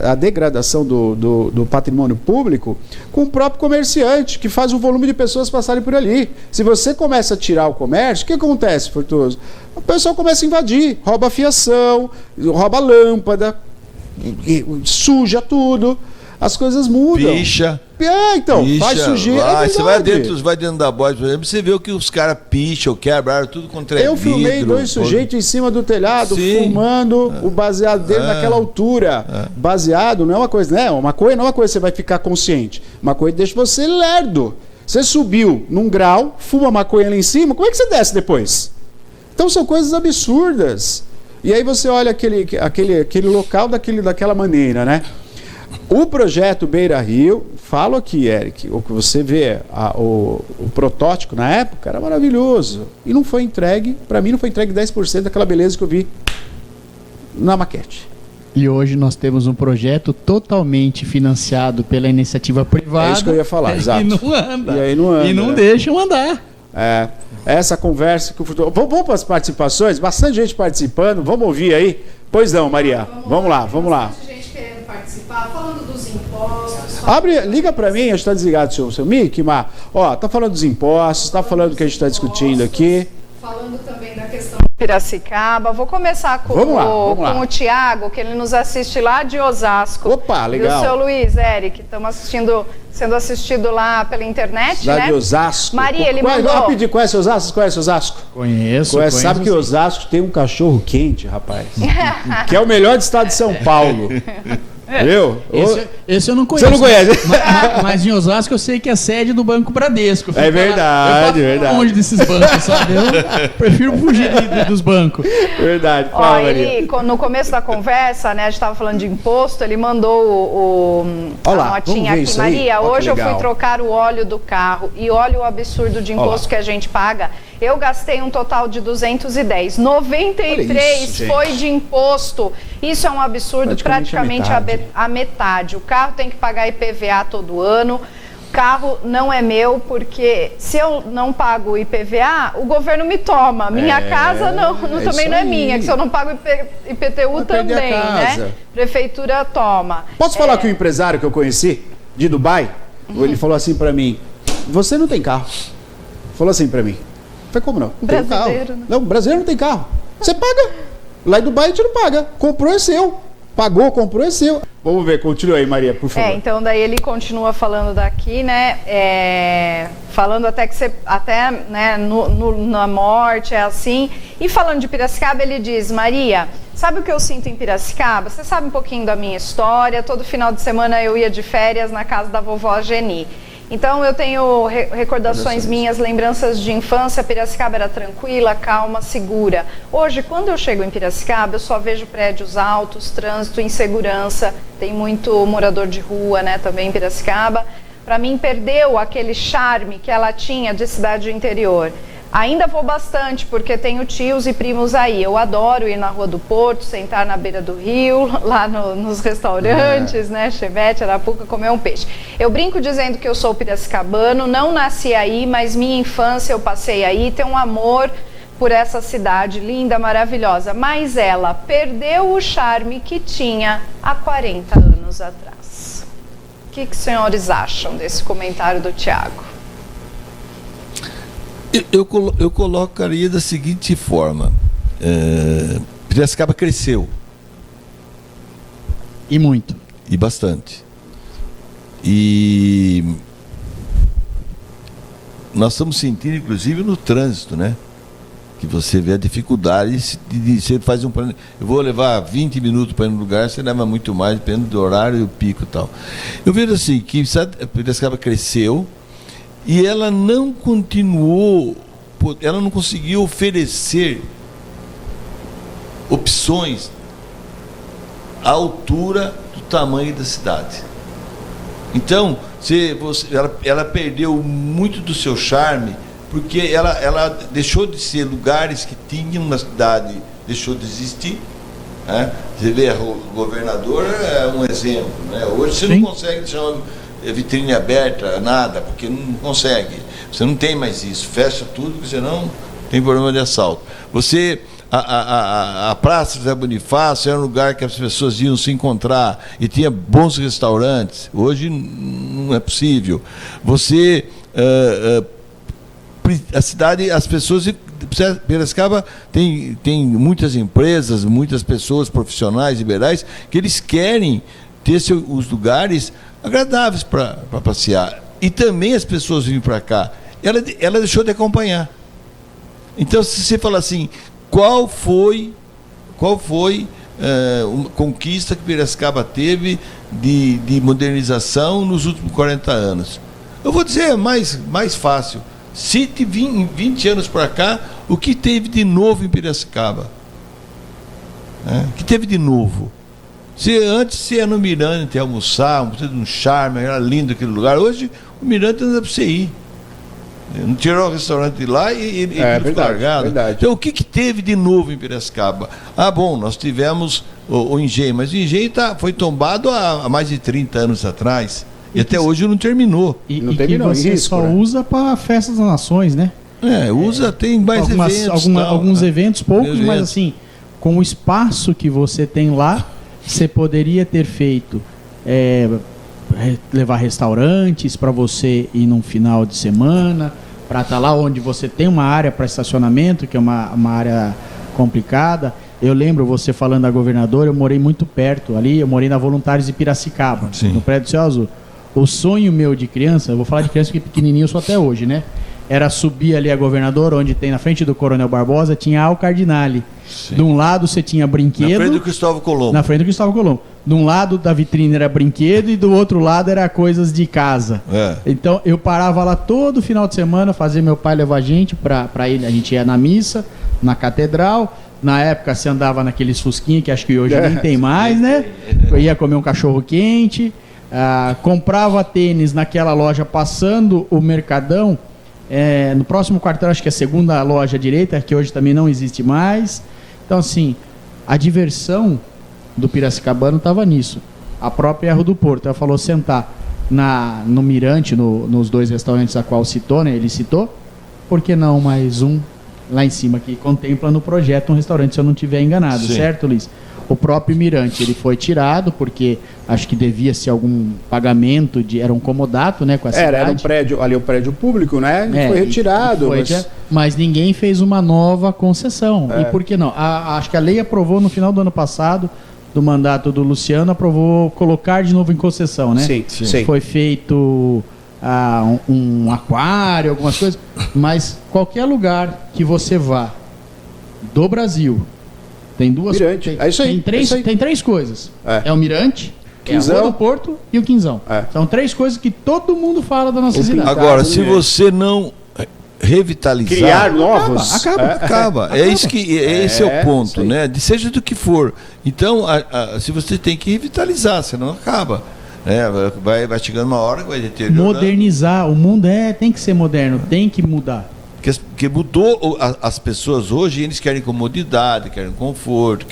a degradação do patrimônio público com o próprio comerciante, que faz o volume de pessoas passarem por ali. Se você começa a tirar o comércio, o que acontece, Fortuoso? O pessoal começa a invadir, rouba a fiação, rouba a lâmpada, suja tudo, as coisas mudam. Picha. Então, faz sujeira. Você vai dentro da boia, por exemplo, você vê o que os caras picham, quebraram tudo contra vidro. Eu filmei 2 sujeitos em cima do telhado, fumando o baseado dele naquela altura. Baseado não é uma coisa, né? Maconha não é uma coisa que você vai ficar consciente. Maconha deixa você lerdo. Você subiu num grau, fuma maconha lá em cima, como é que você desce depois? Então são coisas absurdas. E aí você olha aquele local daquela maneira, né? O projeto Beira Rio, falo aqui, Eric, o que você vê, o protótipo na época era maravilhoso. E não foi entregue, para mim não foi entregue 10% daquela beleza que eu vi na maquete. E hoje nós temos um projeto totalmente financiado pela iniciativa privada. É isso que eu ia falar, exato. E não anda. E aí não anda. E não deixam andar. Essa conversa que o futuro... Vamos para as participações? Bastante gente participando. Vamos ouvir aí? Pois não, Maria. Vamos lá. Bastante gente querendo participar, falando dos impostos. Liga para mim, está desligado o seu mic, Mar. Tá falando dos impostos, está falando do que a gente está discutindo aqui. Falando também da questão de Piracicaba. Vou começar com o Tiago, que ele nos assiste lá de Osasco. Opa, legal. E o seu Luiz, Eric, estamos sendo assistido lá pela internet, lá né? de Osasco. Maria, ele mandou... Rapidinho, conhece Osasco? Conheço. Sabe que Osasco tem um cachorro quente, rapaz. Que é o melhor do estado de São Paulo. Viu? Esse eu não conheço. Você não conhece? Mas em Osasco eu sei que é sede do Banco Bradesco. É verdade, verdade. Longe desses bancos, sabe? Eu prefiro fugir dos bancos. Verdade. Fala, Maria. No começo da conversa, né, a gente estava falando de imposto, ele mandou a notinha aqui. Maria, hoje eu fui trocar o óleo do carro e olha o absurdo de imposto que a gente paga. Eu gastei um total de 210. 93 foi de imposto. Isso é um absurdo, praticamente a metade. O carro tem que pagar IPVA todo ano. O carro não é meu, porque se eu não pago IPVA, o governo me toma. Minha casa também não é minha, que se eu não pago IPTU também, né? Prefeitura toma. Posso falar que o empresário que eu conheci, de Dubai, ele falou assim para mim, você não tem carro. Falou assim para mim. Falei, como não? Brasileiro, né? Não, brasileiro não tem carro. Você paga. Lá em Dubai a gente não paga. Comprou é seu. Pagou, comprou é seu. Vamos ver, continua aí, Maria, por favor. Então daí ele continua falando daqui, né? Falando até que você, né, na morte é assim. E falando de Piracicaba, ele diz, Maria, Sabe o que eu sinto em Piracicaba? Você sabe um pouquinho da minha história. Todo final de semana eu ia de férias na casa da vovó Geni. Então eu tenho recordações minhas, lembranças de infância. Piracicaba era tranquila, calma, segura. Hoje, quando eu chego em Piracicaba, eu só vejo prédios altos, trânsito, insegurança. Tem muito morador de rua, né, também em Piracicaba. Para mim, perdeu aquele charme que ela tinha de cidade do interior. Ainda vou bastante, porque tenho tios e primos aí. Eu adoro ir na Rua do Porto, sentar na beira do rio, lá nos restaurantes, né? Chevette, Arapuca, comer um peixe. Eu brinco dizendo que eu sou piracicabano, não nasci aí, mas minha infância eu passei aí, tenho um amor por essa cidade linda, maravilhosa. Mas ela perdeu o charme que tinha há 40 anos atrás. O que os senhores acham desse comentário do Tiago? Eu colocaria da seguinte forma: Piracicaba cresceu. E muito. E bastante. E nós estamos sentindo, inclusive, no trânsito, né? Que você vê a dificuldade de você faz um plano. Eu vou levar 20 minutos para ir no lugar, você leva muito mais, dependendo do horário e o pico e tal. Eu vejo assim, que a Piracicaba cresceu. E ela não continuou, ela não conseguiu oferecer opções à altura do tamanho da cidade. Então, ela perdeu muito do seu charme, porque ela deixou de ser lugares que tinham na cidade, deixou de existir. Né? Você vê, o governador é um exemplo. Né? Hoje você não consegue deixar vitrine aberta, nada, porque não consegue. Você não tem mais isso. Fecha tudo, porque senão tem problema de assalto. A Praça José Bonifácio era um lugar que as pessoas iam se encontrar e tinha bons restaurantes. Hoje não é possível. A cidade, as pessoas... Piracicaba tem muitas empresas, muitas pessoas profissionais, liberais, que eles querem ter os lugares agradáveis para passear. E também as pessoas vêm para cá. Ela deixou de acompanhar. Então, se você falar assim, qual foi uma conquista que Piracicaba teve de modernização nos últimos 40 anos? Eu vou dizer mais fácil. Cite 20 anos para cá, o que teve de novo em Piracicaba? O que teve de novo? Antes você ia no Mirante almoçar, um charme, era lindo aquele lugar. Hoje o Mirante não dá para você ir. Não tirou o restaurante de lá e ficou largado. Verdade. Então o que teve de novo em Piracicaba? Bom, nós tivemos o Engenho, mas o Engenho foi tombado há mais de 30 anos atrás. E até hoje não terminou. Não terminou, que você risco, só usa para festas das nações, né? Usa, tem mais eventos. Alguns eventos, poucos, mas assim, com o espaço que você tem lá, você poderia ter feito levar restaurantes para você ir num final de semana, para estar lá onde você tem uma área para estacionamento, que é uma área complicada. Eu lembro você falando da governadora, eu morei muito perto ali, eu morei na Voluntários de Piracicaba, no prédio do Céu Azul. O sonho meu de criança, eu vou falar de criança porque pequenininho eu sou até hoje, né? Era subir ali a governadora, onde tem na frente do Coronel Barbosa, tinha a Cardinale. Sim. De um lado você tinha brinquedo. Na frente do Cristóvão Colombo. Na frente do Cristóvão Colombo. De um lado da vitrine era brinquedo e do outro lado era coisas de casa. Então eu parava lá todo final de semana, fazia meu pai levar a gente pra ir. A gente ia na missa, na catedral. Na época você andava naqueles fusquinhos que acho que hoje nem tem mais, né? Eu ia comer um cachorro quente. Comprava tênis naquela loja passando o Mercadão. No próximo quartel, acho que é a segunda loja à direita, que hoje também não existe mais. Então, assim, a diversão do piracicabano estava nisso. A própria Rua do Porto, ela falou sentar no Mirante, nos dois restaurantes a qual citou, né? Ele citou, por que não mais um lá em cima que contempla no projeto um restaurante, se eu não estiver enganado, sim. Certo, Luiz? O próprio Mirante, ele foi tirado porque acho que devia ser algum pagamento, era um comodato, né, com a cidade. Era um prédio, ali um prédio público, né? Foi retirado. Mas ninguém fez uma nova concessão. E por que não? Acho que a lei aprovou no final do ano passado, do mandato do Luciano, aprovou colocar de novo em concessão, né? Sim. Foi feito um aquário, algumas coisas, mas qualquer lugar que você vá do Brasil Tem duas. Mirante. É isso aí. Tem três coisas. É o Mirante, Quinzão, a Rua do Porto e o Quinzão. São três coisas que todo mundo fala da nossa cidade. Agora, se você não revitalizar, criar novos, acaba. Esse é o ponto, né? Seja do que for. Então, se você tem que revitalizar, senão acaba. Vai chegando uma hora que vai deteriorando. Modernizar, o mundo tem que ser moderno, tem que mudar. Porque mudou as pessoas hoje, eles querem comodidade, querem conforto,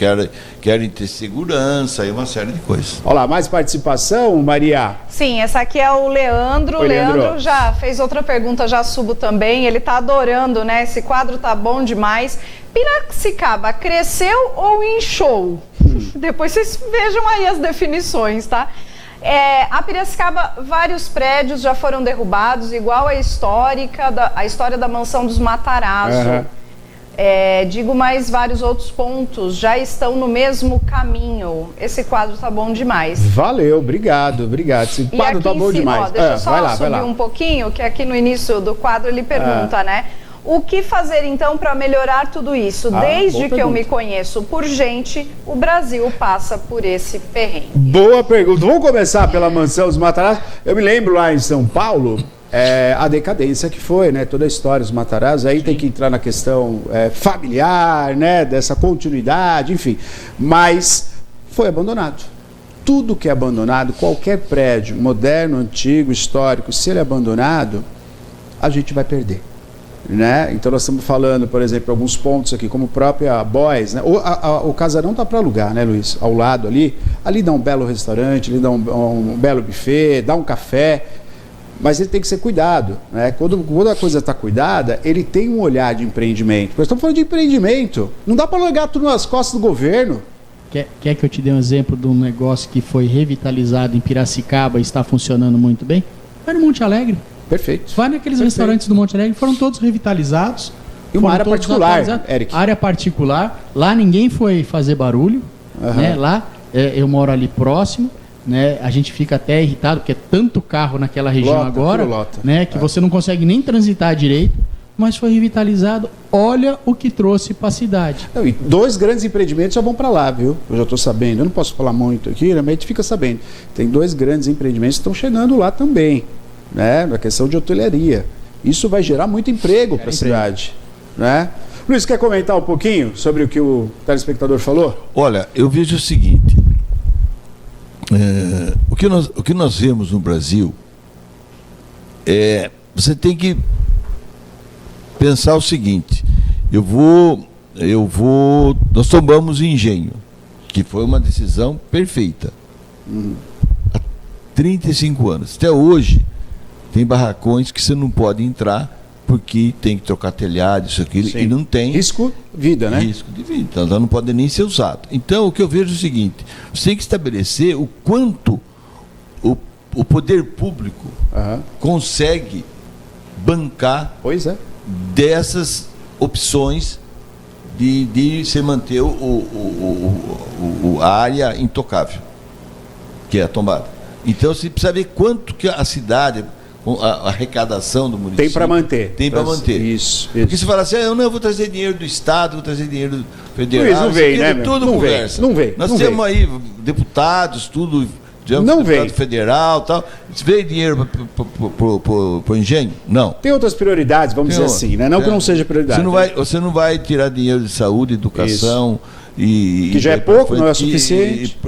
querem ter segurança e uma série de coisas. Olá, mais participação, Maria? Sim, essa aqui é o Leandro. Oi, Leandro já fez outra pergunta, já subo também. Ele tá adorando, né? Esse quadro tá bom demais. Piracicaba cresceu ou inchou? Depois vocês vejam aí as definições, tá? A Piracicaba, vários prédios já foram derrubados, igual a história da mansão dos Matarazzo. Digo mais, vários outros pontos já estão no mesmo caminho. Esse quadro tá bom demais. Valeu, obrigado. Esse quadro tá bom demais. Deixa eu só subir um pouquinho, que aqui no início do quadro ele pergunta, né? O que fazer, então, para melhorar tudo isso? Desde que eu me conheço por gente, o Brasil passa por esse perrengue. Boa pergunta. Vamos começar pela mansão dos Matarazzo. Eu me lembro lá em São Paulo, a decadência que foi, né? Toda a história dos Matarazzo. Aí tem que entrar na questão familiar, né? Dessa continuidade, enfim. Mas foi abandonado. Tudo que é abandonado, qualquer prédio, moderno, antigo, histórico, se ele é abandonado, a gente vai perder. Né? Então nós estamos falando, por exemplo, alguns pontos aqui, como a própria Boys, né? O casarão está para alugar, né, Luiz? Ao lado ali dá um belo restaurante, ali dá um belo buffet, dá um café, mas ele tem que ser cuidado, né? Quando a coisa está cuidada, ele tem um olhar de empreendimento. Nós estamos falando de empreendimento, não dá para largar tudo nas costas do governo. Quer que eu te dê um exemplo de um negócio que foi revitalizado em Piracicaba e está funcionando muito bem? Vai no Monte Alegre. Perfeito. Vai naqueles restaurantes do Monte Alegre, foram todos revitalizados. E uma área particular, Eric. Área particular. Lá ninguém foi fazer barulho. Né? Lá, eu moro ali próximo. Né? A gente fica até irritado, porque é tanto carro naquela região agora, né? Que você não consegue nem transitar direito. Mas foi revitalizado. Olha o que trouxe para a cidade. E 2 grandes empreendimentos já vão para lá, viu? Eu já estou sabendo. Eu não posso falar muito aqui, mas a gente fica sabendo. Tem 2 grandes empreendimentos que estão chegando lá também. Né, na questão de hotelaria. Isso vai gerar muito emprego para a cidade. Né? Luiz, quer comentar um pouquinho sobre o que o telespectador falou? Olha, eu vejo o seguinte. O que nós vemos no Brasil você tem que pensar o seguinte. Nós tomamos o Engenho, que foi uma decisão perfeita. Há 35 anos. Até hoje, tem barracões que você não pode entrar porque tem que trocar telhado, isso aqui, e não tem... Risco de vida, né? Risco de vida, então não pode nem ser usado. Então, o que eu vejo é o seguinte, você tem que estabelecer o quanto o poder público consegue bancar dessas opções de se manter a área intocável, que é a tombada. Então, você precisa ver quanto que a cidade... a arrecadação do município... Tem para manter. Tem para manter. Isso. Porque se falar assim, eu vou trazer dinheiro do Estado, vou trazer dinheiro federal... Luiz, não vem, né? Tudo conversa. Não vem. Nós temos aí deputados, tudo... Não vem. Federal e tal. Se veio dinheiro para o engenho? Não. Tem outras prioridades, vamos dizer assim, né? Não que não seja prioridade. Você não vai tirar dinheiro de saúde, educação... que já é pouco, não é suficiente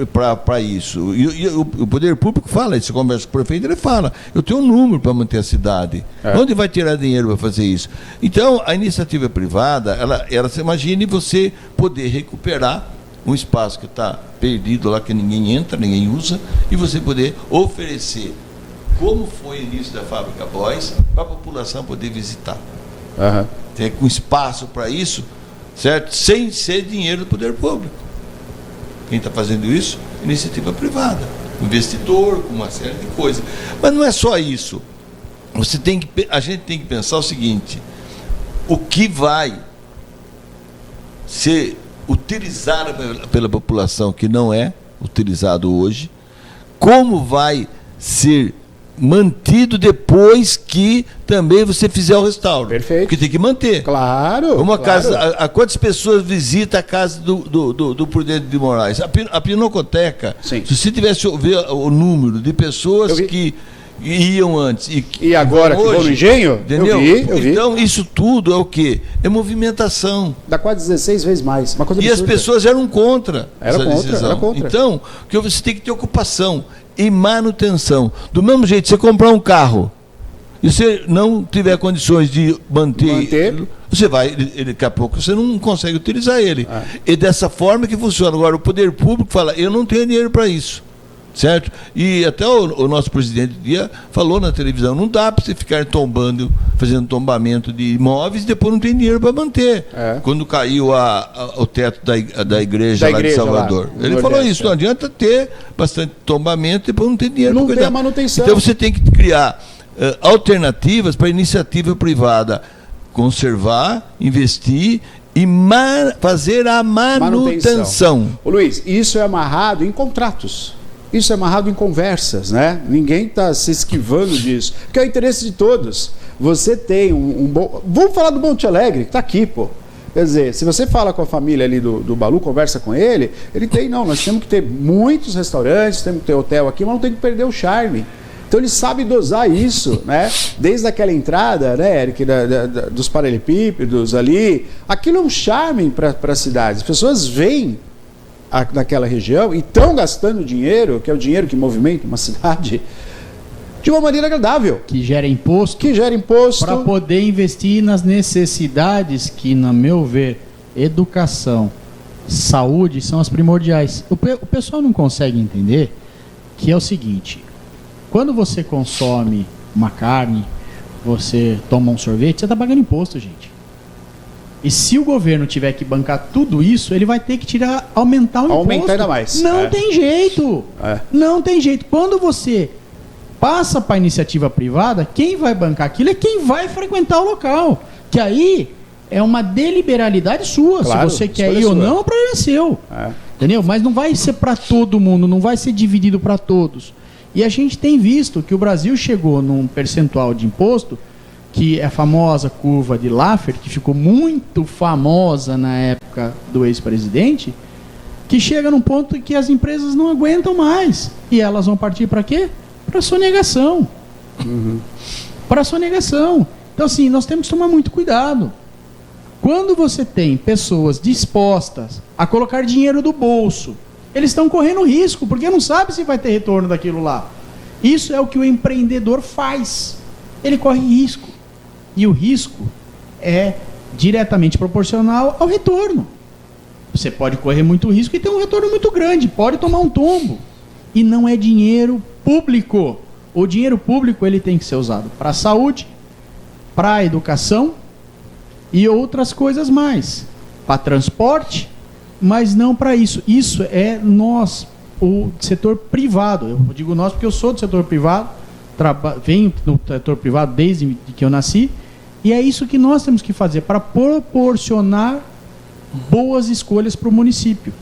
para isso. E o poder público fala, se conversa com o prefeito, ele fala, eu tenho um número para manter a cidade. Onde vai tirar dinheiro para fazer isso? Então, a iniciativa privada, ela se imagine você poder recuperar um espaço que está perdido lá, que ninguém entra, ninguém usa, e você poder oferecer, como foi o início da fábrica Boys, para a população poder visitar. Tem um espaço para isso, certo? Sem ser dinheiro do poder público. Quem está fazendo isso? Iniciativa privada. Investidor, com uma série de coisas. Mas não é só isso. A gente tem que pensar o seguinte: o que vai ser utilizado pela população que não é utilizado hoje, como vai ser mantido depois que também você fizer o restauro. Perfeito. Porque tem que manter. Claro. Uma claro. casa, a quantas pessoas visita a casa do Prudente de Moraes? A Pinacoteca, Sim. se você tivesse ver o número de pessoas que iam antes e agora que vão no engenho, entendeu? Eu vi. Então, isso tudo é o quê? É movimentação. Dá quase 16 vezes mais. Uma coisa e absurda. as pessoas eram contra Era essa decisão. Era contra. Então, que você tem que ter ocupação e manutenção. Do mesmo jeito, você comprar um carro e você não tiver condições de manter. Você vai, daqui a pouco você não consegue utilizar ele. E dessa forma que funciona. Agora, o poder público fala, eu não tenho dinheiro para isso. Certo? E até o nosso presidente dia falou na televisão, não dá para você ficar tombando, fazendo tombamento de imóveis e depois não tem dinheiro para manter. Quando caiu o teto da igreja lá de Salvador. Ele falou isso, não adianta ter bastante tombamento e depois não ter dinheiro para cuidar. Não tem a manutenção. Então você tem que criar alternativas para a iniciativa privada conservar, investir e fazer a manutenção. Ô, Luiz, isso é amarrado em contratos. Isso é amarrado em conversas, né? Ninguém está se esquivando disso. Porque é o interesse de todos. Você tem um bom... Vamos falar do Monte Alegre, que está aqui, pô. Quer dizer, se você fala com a família ali do Balu, conversa com ele tem, não, nós temos que ter muitos restaurantes, temos que ter hotel aqui, mas não tem que perder o charme. Então ele sabe dosar isso, né? Desde aquela entrada, né, Eric, dos paralelepípedos ali. Aquilo é um charme para a cidade. As pessoas vêm naquela região e estão gastando dinheiro, que é o dinheiro que movimenta uma cidade, de uma maneira agradável. Que gera imposto. Para poder investir nas necessidades que, no meu ver, educação, saúde são as primordiais. O pessoal não consegue entender que é o seguinte, quando você consome uma carne, você toma um sorvete, você está pagando imposto, gente. E se o governo tiver que bancar tudo isso, ele vai ter que aumentar o imposto. Aumentar ainda mais. Não tem jeito. Não tem jeito. Quando você passa para a iniciativa privada, quem vai bancar aquilo é quem vai frequentar o local. Que aí é uma deliberalidade sua. Claro, se você quer ir ou não, o problema é seu. Entendeu? Mas não vai ser para todo mundo, não vai ser dividido para todos. E a gente tem visto que o Brasil chegou num percentual de imposto que é a famosa curva de Laffer, que ficou muito famosa na época do ex-presidente, que chega num ponto que as empresas não aguentam mais. E elas vão partir para quê? Para sonegação. Para sonegação. Então, assim, nós temos que tomar muito cuidado. Quando você tem pessoas dispostas a colocar dinheiro do bolso, eles estão correndo risco, porque não sabe se vai ter retorno daquilo lá. Isso é o que o empreendedor faz. Ele corre risco. E o risco é diretamente proporcional ao retorno. Você pode correr muito risco e ter um retorno muito grande, pode tomar um tombo. E não é dinheiro público. O dinheiro público ele tem que ser usado para a saúde, para a educação e outras coisas mais. Para transporte, mas não para isso. Isso é nós, o setor privado. Eu digo nós porque eu sou do setor privado, venho do setor privado desde que eu nasci. E é isso que nós temos que fazer para proporcionar boas escolhas para o município.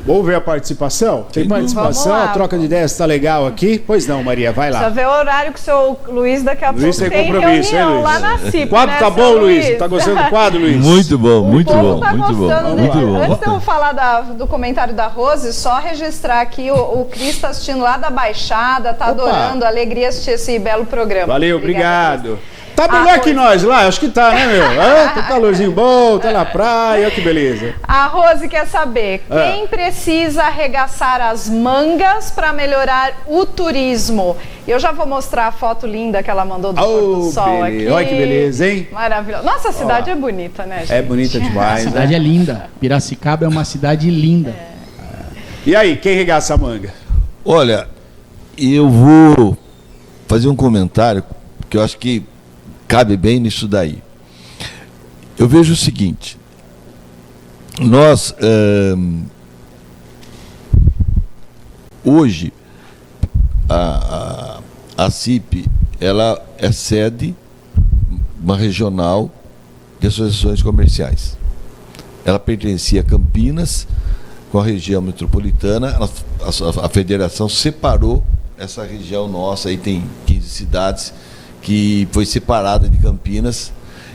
Vamos ver a participação? Tem participação? A troca de ideias está legal aqui? Pois não, Maria, vai lá. Só ver o horário que o seu Luiz daqui a pouco tem compromisso, reunião, hein, Luiz? lá na CIP. O quadro tá bom, Luiz? Tá gostando do quadro, Luiz? Muito bom, muito bom. Tá muito bom. Antes de eu falar do comentário da Rose, só registrar aqui, o Cris está assistindo lá da Baixada, tá adorando, alegria assistir esse belo programa. Valeu, obrigado. Tá melhor que nós lá, acho que tá, né, meu? Tá calorzinho bom, tá na praia, que beleza. A Rose quer saber, quem precisa arregaçar as mangas para melhorar o turismo? Eu já vou mostrar a foto linda que ela mandou do pôr do sol aqui. Olha que beleza, hein? Maravilhoso. Nossa, a cidade é bonita, né, gente? É bonita demais. A cidade é linda. Piracicaba é uma cidade linda. E aí, quem regaça a manga? Olha, eu vou fazer um comentário que eu acho que cabe bem nisso daí. Eu vejo o seguinte, nós hoje a CIP ela é sede uma regional de associações comerciais. Ela pertencia a Campinas com a região metropolitana. A federação separou essa região nossa, aí tem 15 cidades que foi separada de Campinas.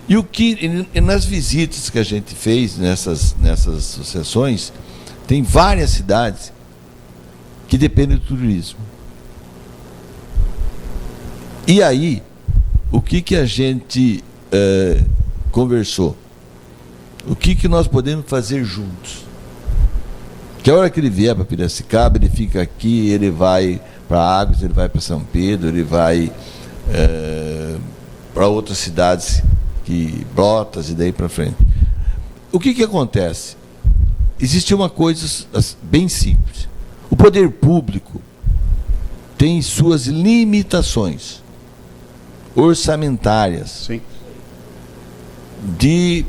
E nas visitas que a gente fez nessas associações, tem várias cidades que dependem do turismo. E aí, o que a gente conversou? O que nós podemos fazer juntos? Que a hora que ele vier para Piracicaba, ele fica aqui, ele vai para Águas, ele vai para São Pedro, ele vai para outras cidades, Brotas e daí para frente. O que acontece? Existe uma coisa bem simples. O poder público tem suas limitações orçamentárias. Sim. De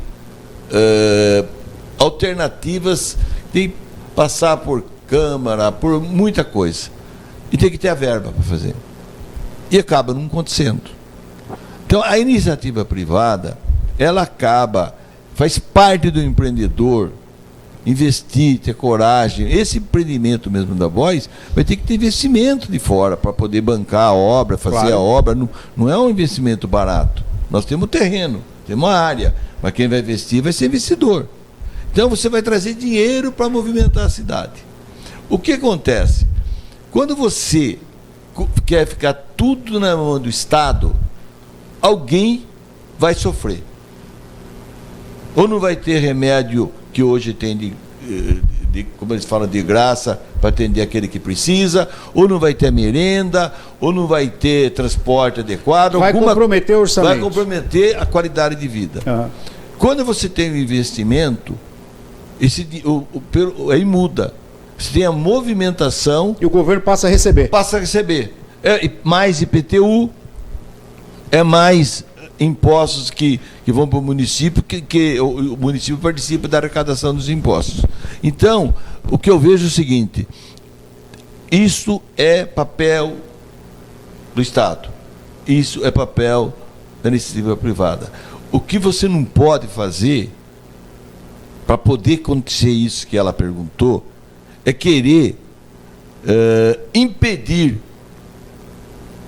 alternativas, de passar por Câmara, por muita coisa. E tem que ter a verba para fazer. E acaba não acontecendo. Então, a iniciativa privada, ela faz parte do empreendedor investir, ter coragem. Esse empreendimento mesmo da Voz vai ter que ter investimento de fora para poder bancar a obra, fazer a obra. Não é um investimento barato. Nós temos terreno, temos uma área, mas quem vai investir vai ser investidor. Então, você vai trazer dinheiro para movimentar a cidade. O que acontece? Quando você quer ficar tudo na mão do Estado, alguém vai sofrer. Ou não vai ter remédio que hoje tem como eles falam, de graça para atender aquele que precisa, ou não vai ter merenda, ou não vai ter transporte adequado. Vai comprometer o orçamento. Vai comprometer a qualidade de vida. Uhum. Quando você tem um investimento, aí muda. Você tem a movimentação. E o governo passa a receber. Passa a receber. Mais IPTU, mais impostos que vão para o município, que o município participa da arrecadação dos impostos. Então, o que eu vejo é o seguinte: isso é papel do Estado, isso é papel da iniciativa privada. O que você não pode fazer para poder acontecer isso que ela perguntou é querer impedir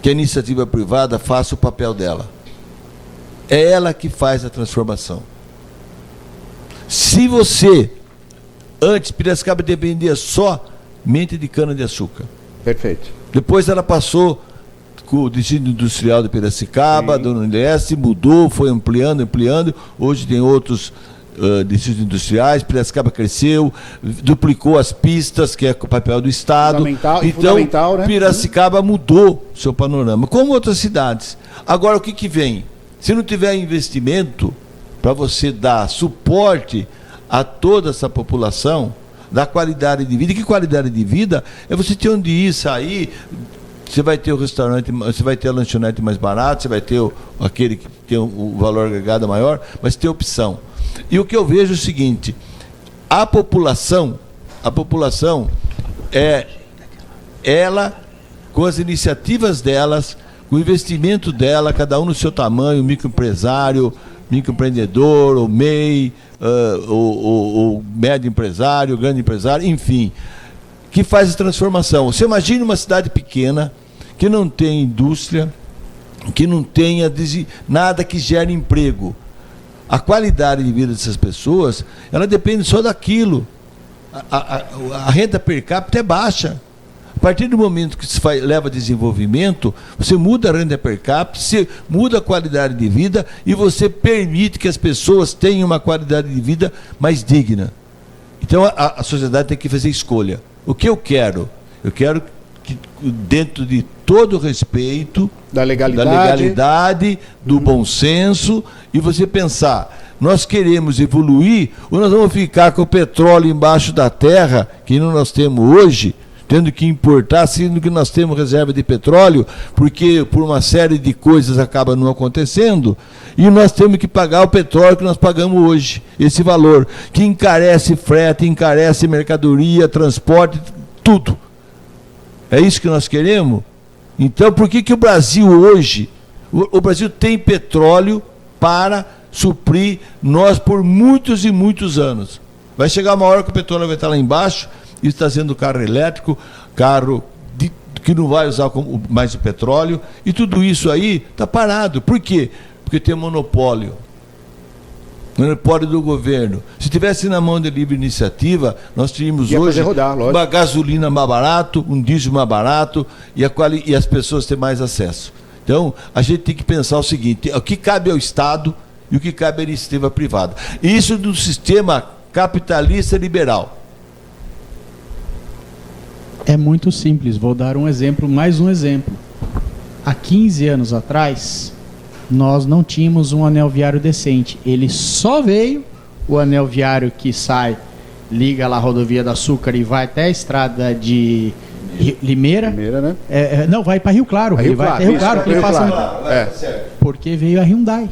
que a iniciativa privada faça o papel dela. É ela que faz a transformação. Se você, antes, Piracicaba dependia somente de cana-de-açúcar. Perfeito. Depois ela passou com o Distrito Industrial de Piracicaba, do Nordeste, mudou, foi ampliando. Hoje tem outros distritos industriais. Piracicaba cresceu, duplicou as pistas, que é o papel do Estado. Fundamental, né? Piracicaba mudou seu panorama, como outras cidades. Agora, o que vem? Se não tiver investimento para você dar suporte a toda essa população, dar qualidade de vida. E que qualidade de vida é você ter onde ir, sair. Você vai ter o restaurante, você vai ter a lanchonete mais barata, você vai ter aquele que tem o valor agregado maior, mas tem opção. E o que eu vejo é o seguinte: a população, ela, com as iniciativas delas, com o investimento dela, cada um no seu tamanho, microempresário, microempreendedor, o MEI, o médio empresário, o grande empresário, enfim, que faz a transformação. Você imagina uma cidade pequena, que não tem indústria, que não tenha nada que gere emprego. A qualidade de vida dessas pessoas, ela depende só daquilo. A renda per capita é baixa. A partir do momento que se leva a desenvolvimento, você muda a renda per capita, você muda a qualidade de vida e você permite que as pessoas tenham uma qualidade de vida mais digna. Então a sociedade tem que fazer escolha. O que eu quero? Eu quero que, dentro de todo o respeito da legalidade, do bom senso, e você pensar, nós queremos evoluir ou nós vamos ficar com o petróleo embaixo da terra, que não nós temos hoje, tendo que importar, sendo que nós temos reserva de petróleo, porque por uma série de coisas acaba não acontecendo, e nós temos que pagar o petróleo que nós pagamos hoje, esse valor, que encarece frete, encarece mercadoria, transporte, tudo. É isso que nós queremos? Então, por que o Brasil hoje, o Brasil tem petróleo para suprir nós por muitos e muitos anos? Vai chegar uma hora que o petróleo vai estar lá embaixo, e está sendo carro elétrico, carro que não vai usar mais o petróleo, e tudo isso aí está parado. Por quê? Porque tem monopólio do governo. Se tivesse na mão de livre iniciativa, nós teríamos hoje uma gasolina mais barato, um diesel mais barato e as pessoas terem mais acesso. Então, a gente tem que pensar o seguinte: o que cabe ao Estado e o que cabe à iniciativa privada. Isso do sistema capitalista liberal. É muito simples, vou dar um exemplo, mais um exemplo. Há 15 anos atrás, nós não tínhamos um anel viário decente. Ele só veio, o anel viário que sai, liga lá a rodovia do Açúcar e vai até a estrada de Limeira. Limeira, né? Não, vai para Rio Claro. Ele vai até Rio Claro, que ele passa. Porque veio a Hyundai.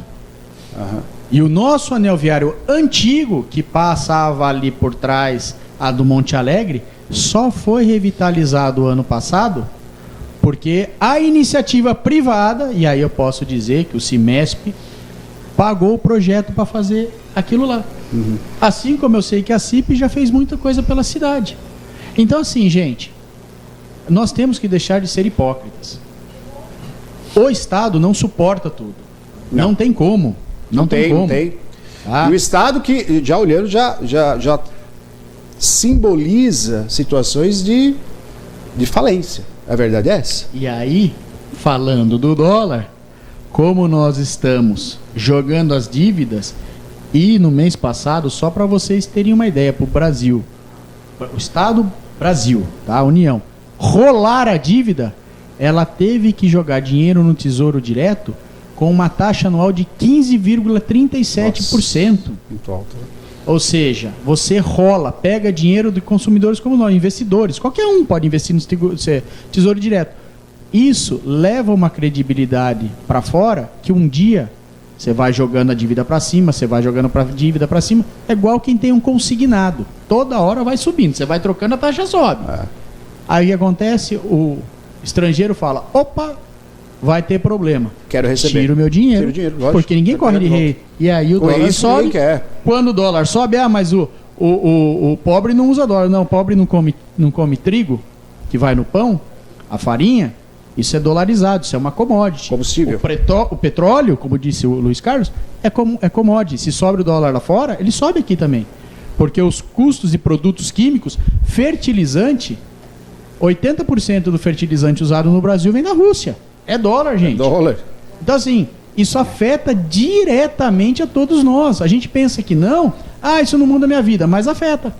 Uhum. E o nosso anel viário antigo, que passava ali por trás, a do Monte Alegre, só foi revitalizado ano passado porque a iniciativa privada, e aí eu posso dizer que o CIMESP pagou o projeto para fazer aquilo lá. Uhum. Assim como eu sei que a CIP já fez muita coisa pela cidade. Então, assim, gente, nós temos que deixar de ser hipócritas. O Estado não suporta tudo. Não tem como. Não tem como. Ah. O Estado que, já olhando, já simboliza situações de falência. A verdade é essa. E aí, falando do dólar, como nós estamos jogando as dívidas, e no mês passado, só para vocês terem uma ideia, para o Brasil, o Estado Brasil, tá? A União, rolar a dívida, ela teve que jogar dinheiro no Tesouro Direto com uma taxa anual de 15,37%. Muito alto, né? Ou seja, você rola, pega dinheiro de consumidores como nós, investidores. Qualquer um pode investir no Tesouro Direto. Isso leva uma credibilidade para fora que um dia você vai jogando a dívida para cima, você vai jogando a dívida para cima. É igual quem tem um consignado. Toda hora vai subindo, você vai trocando, a taxa sobe. Aí acontece, o estrangeiro fala, opa, vai ter problema. Quero receber. Tiro meu dinheiro. Lógico, porque ninguém corre de rei. E aí o dólar sobe. Quando o dólar sobe, mas o pobre não usa dólar. Não, o pobre não come trigo, que vai no pão, a farinha. Isso é dolarizado, isso é uma commodity. Combustível. O petróleo, como disse o Luiz Carlos, é commodity. Se sobe o dólar lá fora, ele sobe aqui também. Porque os custos de produtos químicos, fertilizante, 80% do fertilizante usado no Brasil vem da Rússia. É dólar, gente. É dólar. Então, assim, isso afeta diretamente a todos nós. A gente pensa que não, isso não muda a minha vida, mas afeta.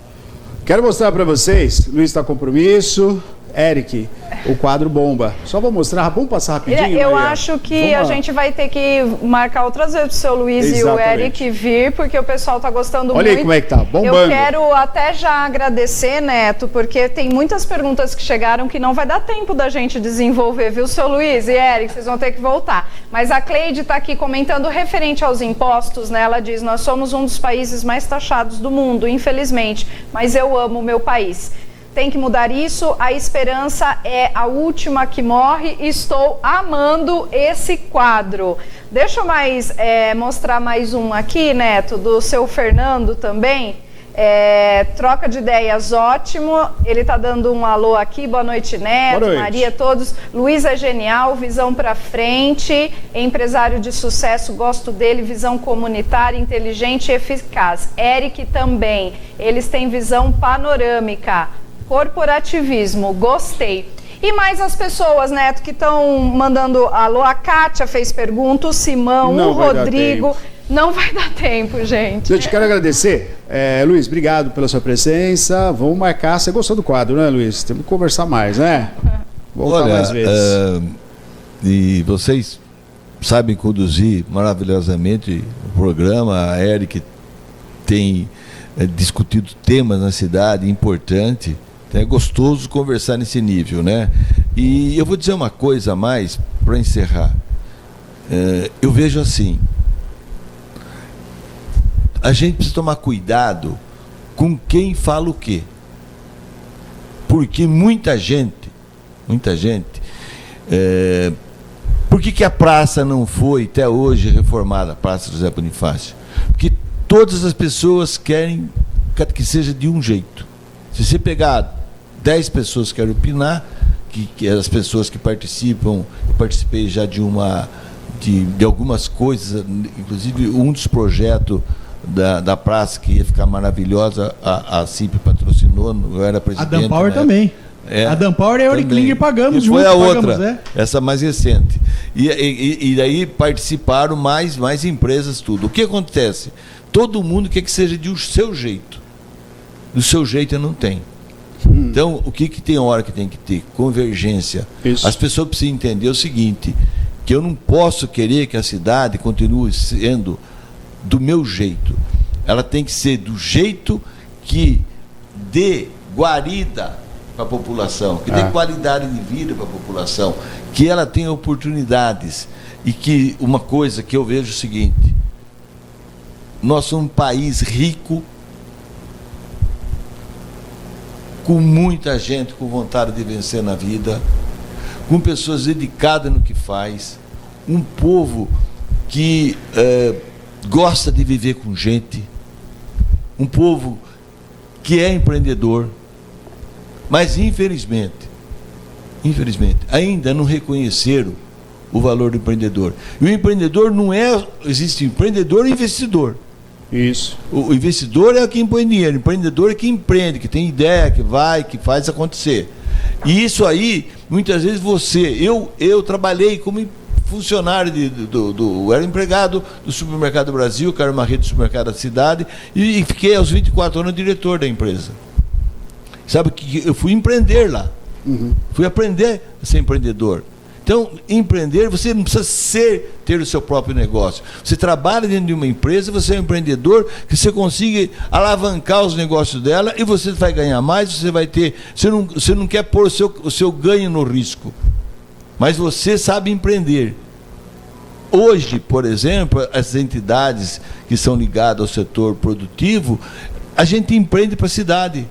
Quero mostrar para vocês, Luiz está compromisso, Eric, o quadro bomba. Só vou mostrar, vamos passar rapidinho? Eu acho que a gente vai ter que marcar outras vezes pro seu Luiz e o Eric vir, porque o pessoal tá gostando muito. Olha aí como é que tá, bombando. Eu quero até já agradecer, Neto, porque tem muitas perguntas que chegaram que não vai dar tempo da gente desenvolver, viu, seu Luiz e Eric? Vocês vão ter que voltar. Mas a Cleide tá aqui comentando referente aos impostos, né? Ela diz, nós somos um dos países mais taxados do mundo, infelizmente, mas eu amo o meu país. Tem que mudar isso, a esperança é a última que morre. Estou amando esse quadro. Deixa eu mostrar mais um aqui, Neto, do seu Fernando também. Troca de ideias, ótimo. Ele está dando um alô aqui. Boa noite, Neto, boa noite. Maria, todos. Luiz é genial, visão para frente, empresário de sucesso, gosto dele, visão comunitária, inteligente e eficaz. Eric também, eles têm visão panorâmica. Corporativismo, gostei. E mais as pessoas, Neto, que estão mandando alô. A Kátia fez pergunta, o Simão, o Rodrigo. Não vai dar tempo, gente. Eu te quero agradecer. Luiz, obrigado pela sua presença. Vamos marcar. Você gostou do quadro, né, Luiz? Temos que conversar mais, né? Voltar mais vezes. E vocês sabem conduzir maravilhosamente o programa. A Eric tem discutido temas na cidade importante. É gostoso conversar nesse nível, né? E eu vou dizer uma coisa a mais para encerrar. Eu vejo assim, a gente precisa tomar cuidado com quem fala o quê. Porque muita gente, por que a praça não foi até hoje reformada, a Praça José Bonifácio? Porque todas as pessoas querem que seja de um jeito. Se você pegar 10 pessoas que querem opinar, que as pessoas que participam, eu participei já de algumas coisas, inclusive um dos projetos da praça que ia ficar maravilhosa, a CIP patrocinou, eu era presidente. A Danpower também. A Danpower e a Euroclinger pagamos juntos. Foi a outra, essa mais recente. E daí participaram mais empresas, tudo. O que acontece? Todo mundo quer que seja do seu jeito. Do seu jeito não tem. Então, o que tem hora que tem que ter? Convergência. Isso. As pessoas precisam entender o seguinte, que eu não posso querer que a cidade continue sendo do meu jeito. Ela tem que ser do jeito que dê guarida para a população, que dê qualidade de vida para a população, que ela tenha oportunidades. E que uma coisa que eu vejo é o seguinte, nós somos um país rico, com muita gente com vontade de vencer na vida, com pessoas dedicadas no que faz, um povo que gosta de viver com gente, um povo que é empreendedor, mas infelizmente, ainda não reconheceram o valor do empreendedor. E o empreendedor não é, existe empreendedor e investidor. Isso. O investidor é quem põe dinheiro, o empreendedor é quem empreende, que tem ideia, que vai, que faz acontecer. E isso aí, muitas vezes eu trabalhei como funcionário eu era empregado do Supermercado Brasil, que era uma rede de supermercado da cidade, e fiquei aos 24 anos diretor da empresa. Sabe que eu fui empreender lá, fui aprender a ser empreendedor. Então, empreender, você não precisa ter o seu próprio negócio. Você trabalha dentro de uma empresa, você é um empreendedor, que você consiga alavancar os negócios dela e você vai ganhar mais, você vai ter. Você não quer pôr o seu ganho no risco, mas você sabe empreender. Hoje, por exemplo, as entidades que são ligadas ao setor produtivo, a gente empreende para a cidade.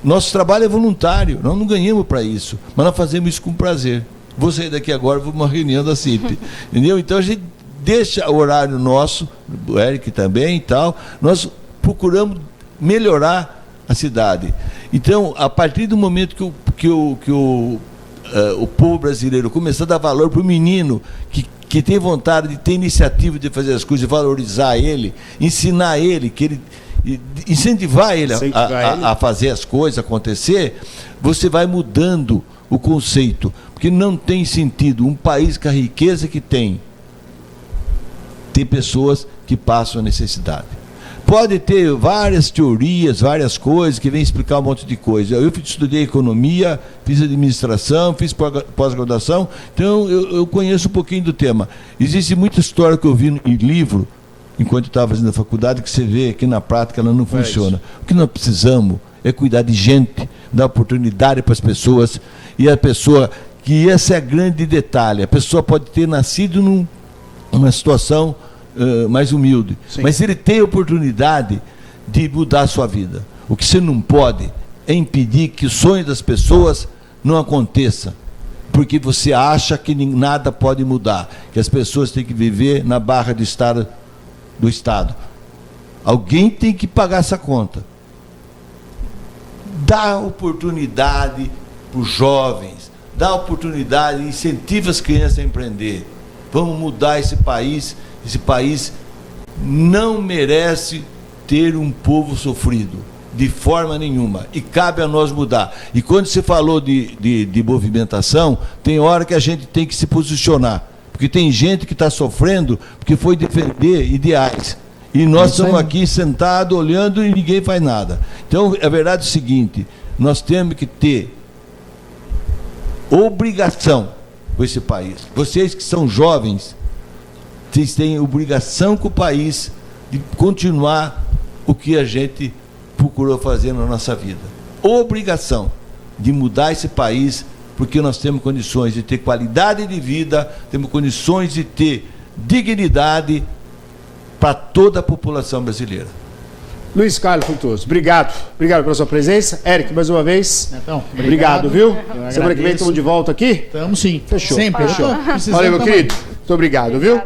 Nosso trabalho é voluntário, nós não ganhamos para isso, mas nós fazemos isso com prazer. Vou sair daqui agora, vou para uma reunião da CIP. Entendeu? Então a gente deixa o horário nosso, do Eric também e tal, nós procuramos melhorar a cidade. Então, a partir do momento que o povo brasileiro começar a dar valor para o menino que tem vontade de ter iniciativa de fazer as coisas, valorizar ele, ensinar ele, incentivar ele a fazer as coisas acontecer, você vai mudando o conceito, porque não tem sentido um país com a riqueza que tem pessoas que passam a necessidade. Pode ter várias teorias, várias coisas que vêm explicar um monte de coisa. Eu estudei economia, fiz administração, fiz pós-graduação, então eu conheço um pouquinho do tema. Existe muita história que eu vi em livro, enquanto eu estava fazendo a faculdade, que você vê que na prática ela não funciona. O que nós precisamos é cuidar de gente, dar oportunidade para as pessoas, e a pessoa, que esse é o grande detalhe, a pessoa pode ter nascido numa situação mais humilde, sim, mas ele tem a oportunidade de mudar a sua vida. O que você não pode é impedir que o sonho das pessoas não aconteça, porque você acha que nada pode mudar, que as pessoas têm que viver na barra do Estado. Alguém tem que pagar essa conta. Dá oportunidade para os jovens, dá oportunidade, incentiva as crianças a empreender. Vamos mudar esse país. Esse país não merece ter um povo sofrido, de forma nenhuma, e cabe a nós mudar. E quando você falou de movimentação, tem hora que a gente tem que se posicionar, porque tem gente que está sofrendo porque foi defender ideais. E nós estamos aqui sentados, olhando, e ninguém faz nada. Então, a verdade é o seguinte, nós temos que ter obrigação com esse país. Vocês que são jovens, vocês têm obrigação com o país de continuar o que a gente procurou fazer na nossa vida. Obrigação de mudar esse país, porque nós temos condições de ter qualidade de vida, temos condições de ter dignidade para toda a população brasileira. Luiz Carlos Frutuoso, obrigado. Obrigado pela sua presença. Eric, mais uma vez. Então, obrigado, viu? Semana que vem estamos de volta aqui? Estamos sim. Fechou. Sempre. Fechou. Valeu, meu querido. Muito obrigado, viu?